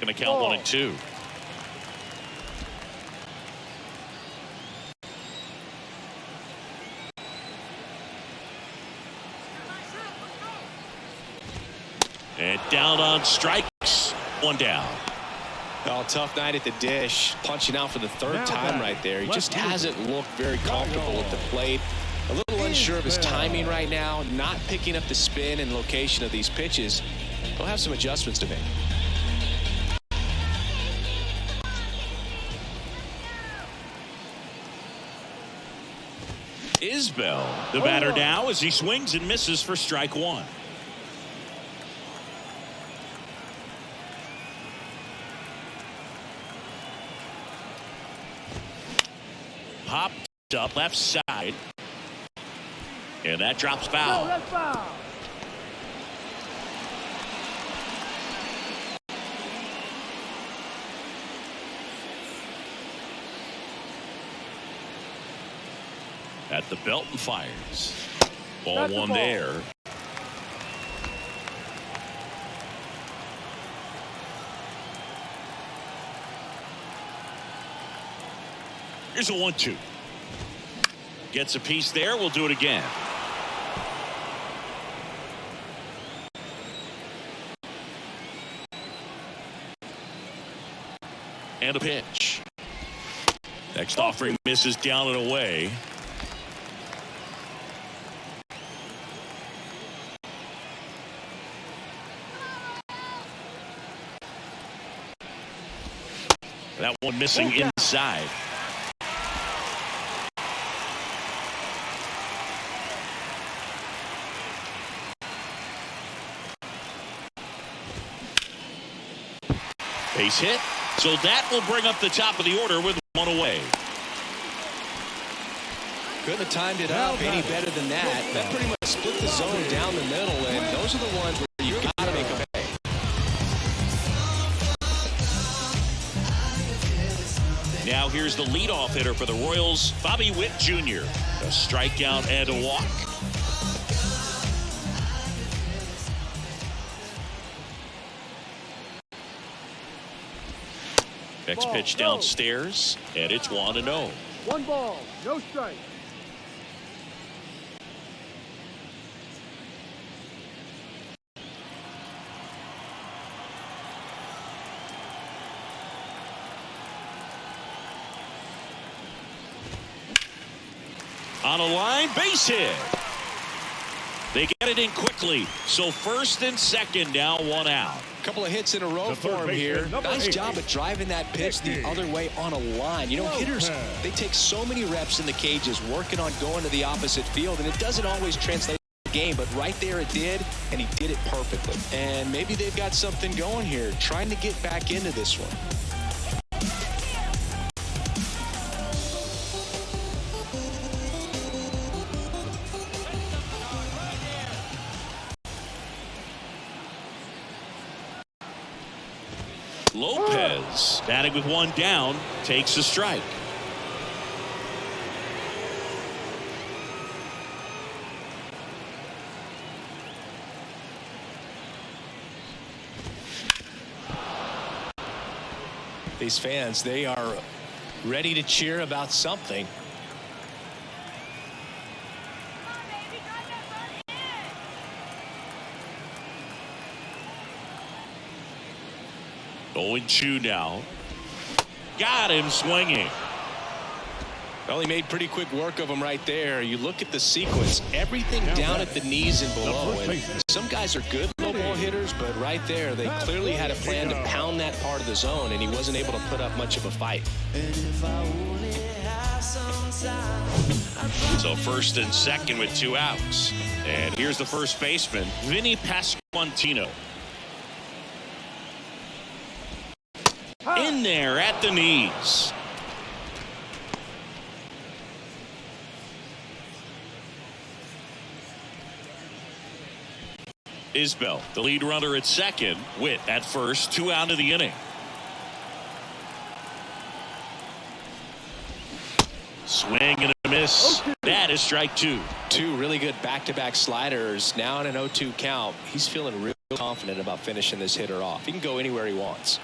Going to count 1 and 2. And down on strikes. 1 down. Oh, tough night at the dish. Punching out for the third time right there. He just hasn't looked very comfortable at the plate. A little unsure of his timing right now. Not picking up the spin and location of these pitches. He'll have some adjustments to make. Isbell, the batter now, as he swings and misses for strike one. Popped up left side. And that drops foul. No, that's foul. At the belt and fires. Ball That's one the ball. there. Here's a 1-2. Gets a piece there. We'll do it again. And a pitch. Next offering misses down and away. That one missing inside. Base hit. So that will bring up the top of the order with one away. Couldn't have timed it up any better than that. That pretty much split the zone down the middle, and those are the ones where you've got to make a pay. Now here's the leadoff hitter for the Royals, Bobby Witt Jr. A strikeout and a walk. Next pitch downstairs, and it's 1-0. 1 ball, no strike. On a line, base hit. They get it in quickly. So first and second, now 1 out. Couple of hits in a row for him here. Nice job of driving that pitch the other way on a line. You know, hitters, they take so many reps in the cages working on going to the opposite field, and it doesn't always translate to the game, but right there it did, and he did it perfectly. And maybe they've got something going here, trying to get back into this one. Lopez, batting with 1 down, takes a strike. These fans, they are ready to cheer about something. Going 2 now. Got him swinging. Well, he made pretty quick work of him right there. You look at the sequence, everything down at the knees and below. And some guys are good low ball hitters, but right there, they clearly had a plan to pound that part of the zone, and he wasn't able to put up much of a fight. So first and second with 2 outs. And here's the first baseman, Vinny Pasquantino. In there at the knees. Isbell, the lead runner at second. Witt at first, 2 out of the inning. Swing and a miss. That is strike 2. 2 really good back-to-back sliders. Now in an 0-2 count. He's feeling real confident about finishing this hitter off. He can go anywhere he wants.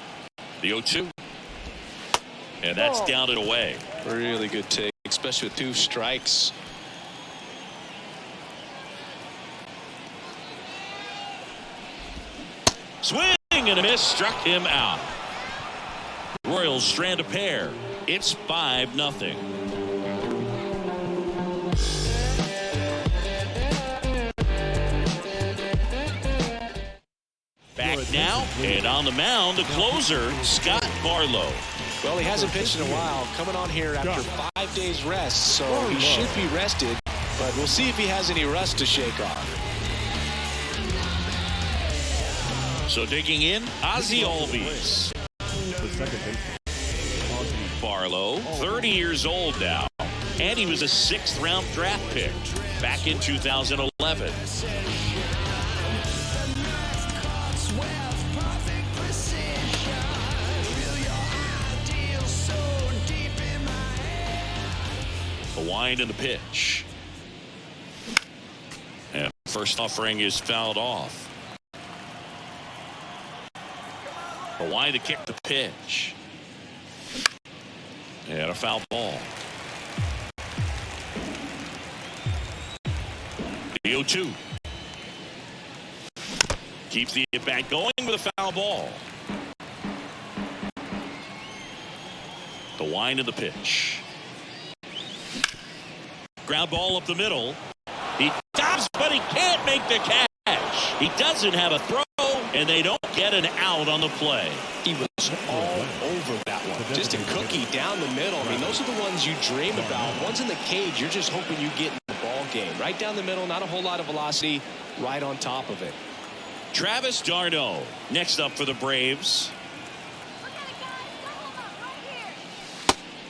The 0-2. And that's down and away. Really good take, especially with 2 strikes. Swing and a miss, struck him out. Orioles strand a pair. It's 5-0. Back now, and on the mound, the closer, Scott Barlow. Well, he hasn't pitched in a while, coming on here after 5 days rest, so he should be rested, but we'll see if he has any rust to shake off. So digging in, Ozzie Albies. The second baseman. Barlow, 30 years old now, and he was a 6th-round draft pick back in 2011. The wind and the pitch. And first offering is fouled off. The wind to kick the pitch. And a foul ball. The 0-2. Keeps the at-bat going with a foul ball. The wind and the pitch. Ground ball up the middle. He stops, but he can't make the catch. He doesn't have a throw, and they don't get an out on the play. He was all over that one. Just a cookie down the middle. I mean, those are the ones you dream about. Ones in the cage, you're just hoping you get in the ball game. Right down the middle, not a whole lot of velocity, right on top of it. Travis d'Arnaud next up for the Braves.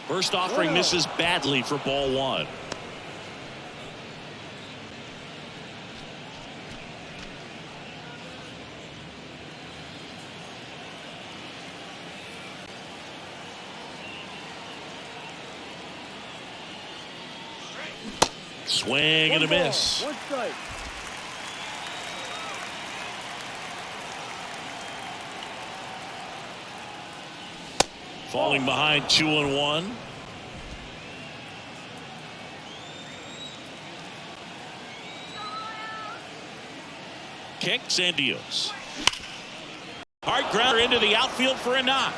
First offering misses badly for ball 1. Swing and a miss. 1 strike. Falling behind 2-1. Kicks and deals. Hard grounder into the outfield for a knock.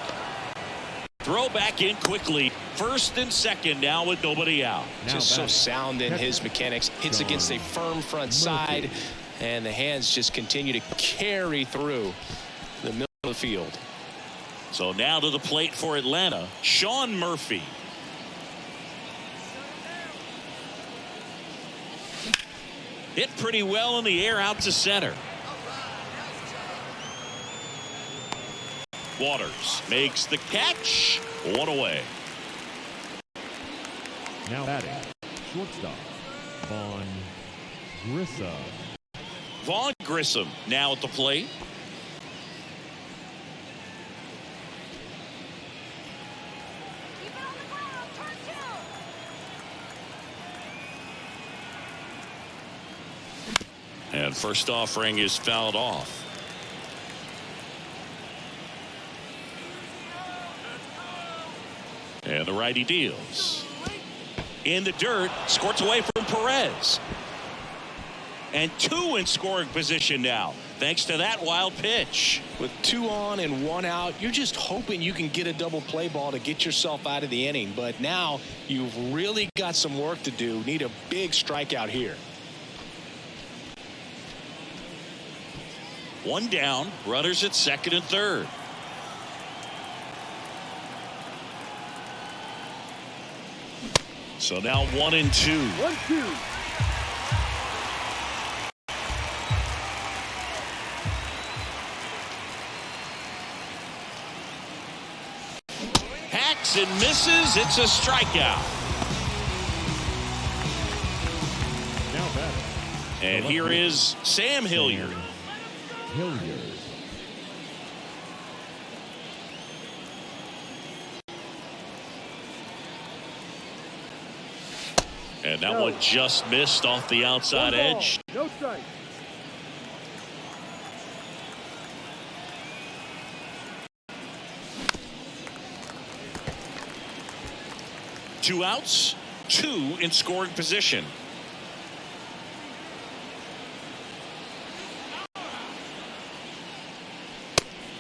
Throw back in quickly. First and second now with nobody out. Just so sound in his mechanics. Hits against a firm front side, and the hands just continue to carry through the middle of the field. So now to the plate for Atlanta, Sean Murphy. Hit pretty well in the air out to center. Waters makes the catch. 1 away. Now batting, shortstop, Vaughn Grissom. Vaughn Grissom now at the plate. And first offering is fouled off. And the righty deals. In the dirt, squirts away from Perez. And 2 in scoring position now, thanks to that wild pitch. With 2 on and 1 out, you're just hoping you can get a double play ball to get yourself out of the inning. But now you've really got some work to do. Need a big strikeout here. 1 down, runners at second and third. So now 1 and 2. 1-2. Hacks and misses. It's a strikeout. Now batting, And here is Sam Hilliard. Hilliard. And that one just missed off the outside edge. No strike. Two outs, 2 in scoring position.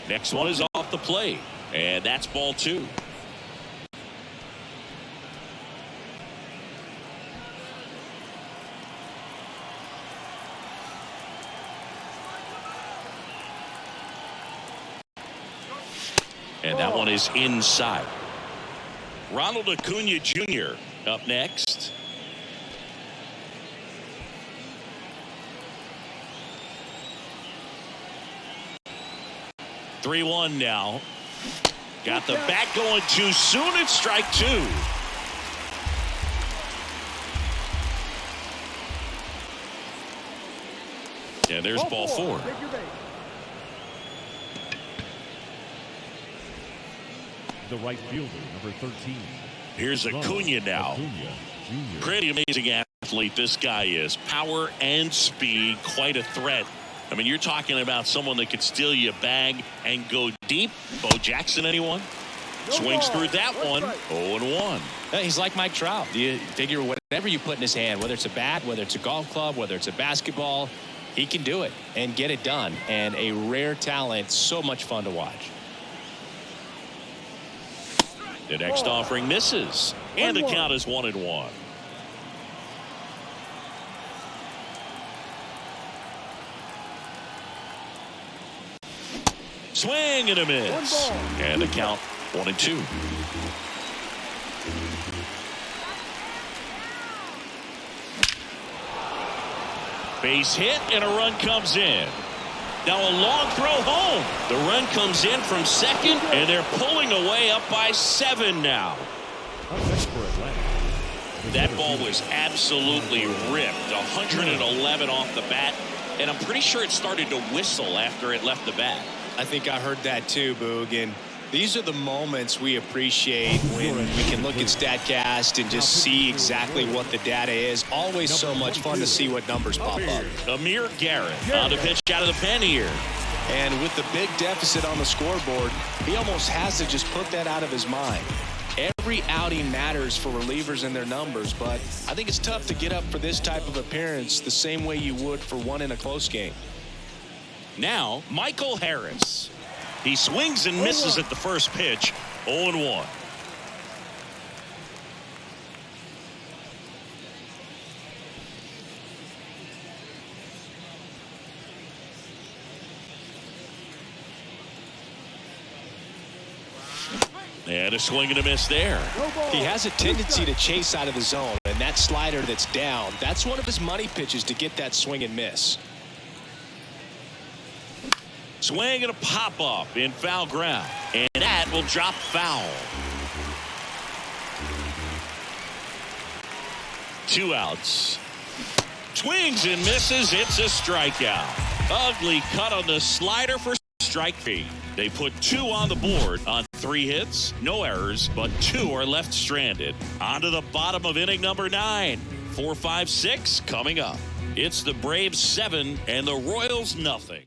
Next one is off the plate, and that's ball 2. And that one is inside. Ronald Acuna Jr. up next. Three-one now. Got the bat going too soon. It's strike two. And there's ball four. The right fielder, number 13. Here's Acuna now. Pretty amazing athlete this guy is. Power and speed, quite a threat. I mean, you're talking about someone that could steal you a bag and go deep. Bo Jackson, anyone? Swings through that one. 0-1. He's like Mike Trout. You figure whatever you put in his hand, whether it's a bat, whether it's a golf club, whether it's a basketball, he can do it and get it done. And a rare talent, so much fun to watch. The next offering misses. And the count is 1-1. Swing and a miss. And the count 1-2. Base hit and a run comes in. Now a long throw home. The run comes in from second and they're pulling away up by 7 now. That ball was absolutely ripped. 111 off the bat. And I'm pretty sure it started to whistle after it left the bat. I think I heard that too, Boog. And these are the moments we appreciate when we can look at StatCast and just see exactly what the data is. Always so much fun to see what numbers pop up. Amir Garrett on the pitch out of the pen here. And with the big deficit on the scoreboard, he almost has to just put that out of his mind. Every outing matters for relievers and their numbers, but I think it's tough to get up for this type of appearance the same way you would for one in a close game. Now, Michael Harris. He swings and misses at the first pitch. 0-1. And a swing and a miss there. He has a tendency to chase out of the zone, and that slider that's down, that's one of his money pitches to get that swing and miss. Swing and a pop-up in foul ground. And that will drop foul. 2 outs. Swings and misses. It's a strikeout. Ugly cut on the slider for strike three. They put 2 on the board on 3 hits. No errors, but 2 are left stranded. On to the bottom of inning number 9. 4, 5, 6 coming up. It's the Braves 7 and the Royals nothing.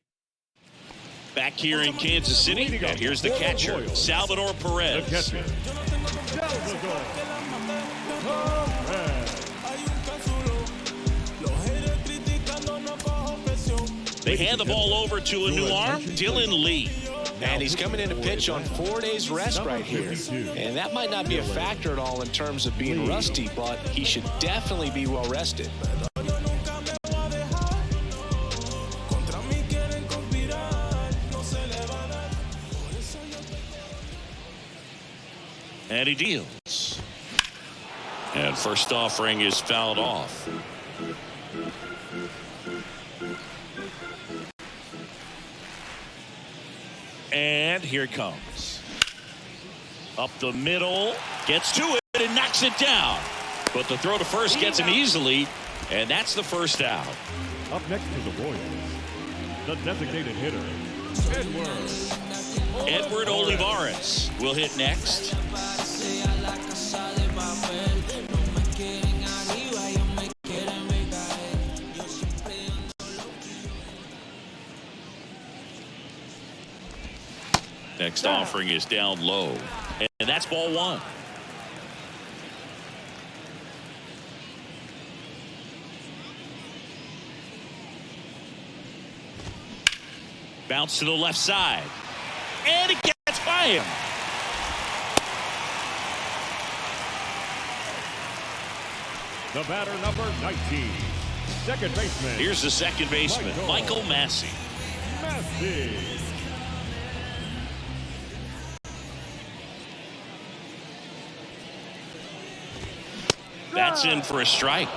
Back here in Kansas City, and here's the catcher, Salvador Perez. The catcher, Salvador Perez. They hand the ball over to a new arm, Dylan Lee. And he's coming in to pitch on 4 days rest right here. And that might not be a factor at all in terms of being rusty, but he should definitely be well rested. And he deals. And first offering is fouled off. And here it comes. Up the middle. Gets to it and knocks it down. But the throw to first gets him easily. And that's the first out. Up next to the Royals, the designated hitter, Edward Olivares will hit next. Next offering is down low. And that's ball 1. Bounce to the left side. And it gets by him. the batter number 19, second baseman. Here's the second baseman, Michael Massey. That's in for a strike.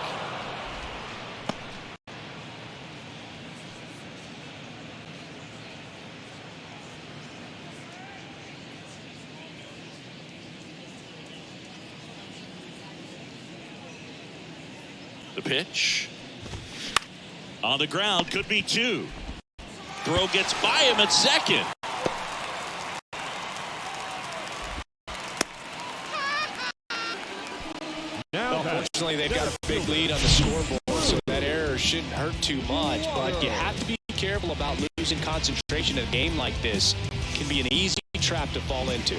The pitch. On the ground, could be two. Throw gets by him at second. Unfortunately, they've got a big lead on the scoreboard, so that error shouldn't hurt too much. But you have to be careful about losing concentration in a game like this. It can be an easy trap to fall into.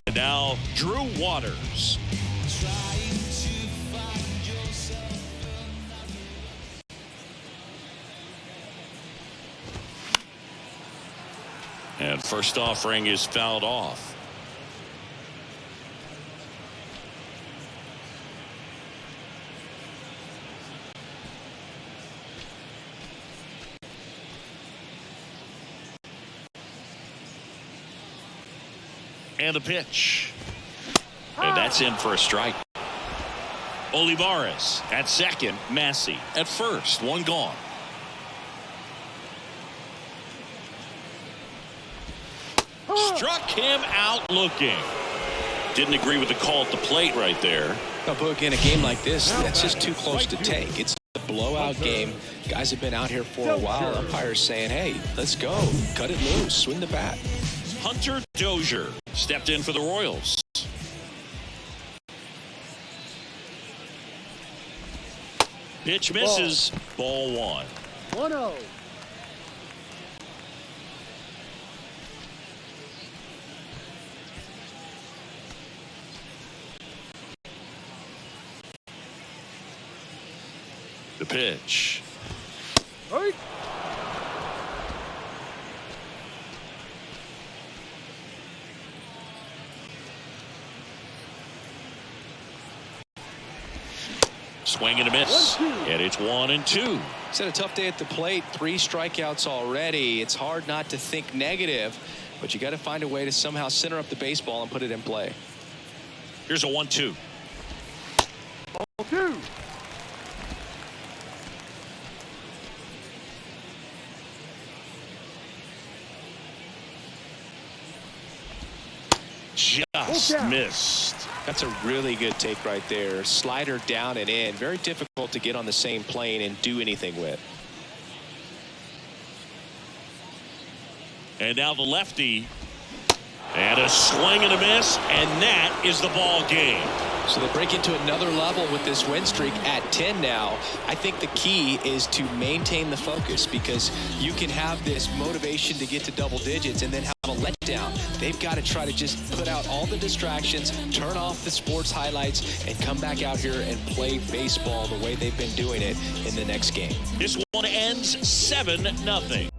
And now Drew Waters. And first offering is fouled off. And the pitch. And that's in for a strike. Olivares at second. Massey at first. One gone. Struck him out looking. Didn't agree with the call at the plate right there. But in a game like this, that's just too close to take. It's a blowout game. Guys have been out here for a while. Umpires saying, hey, let's go. Cut it loose. Swing the bat. Hunter Dozier stepped in for the Royals. Pitch misses. Ball one. 1-0. The pitch. Hey. Swing and a miss. And it's 1-2. It's had a tough day at the plate. 3 strikeouts already. It's hard not to think negative, but you got to find a way to somehow center up the baseball and put it in play. Here's a 1-2. Ball 2. Just missed. That's a really good take right there. Slider down and in. Very difficult to get on the same plane and do anything with. And now the lefty. And a swing and a miss. And that is the ball game. So they break into another level with this win streak at 10 now. I think the key is to maintain the focus, because you can have this motivation to get to double digits and then have a letdown. They've got to try to just put out all the distractions, turn off the sports highlights, and come back out here and play baseball the way they've been doing it in the next game. This one ends 7-0.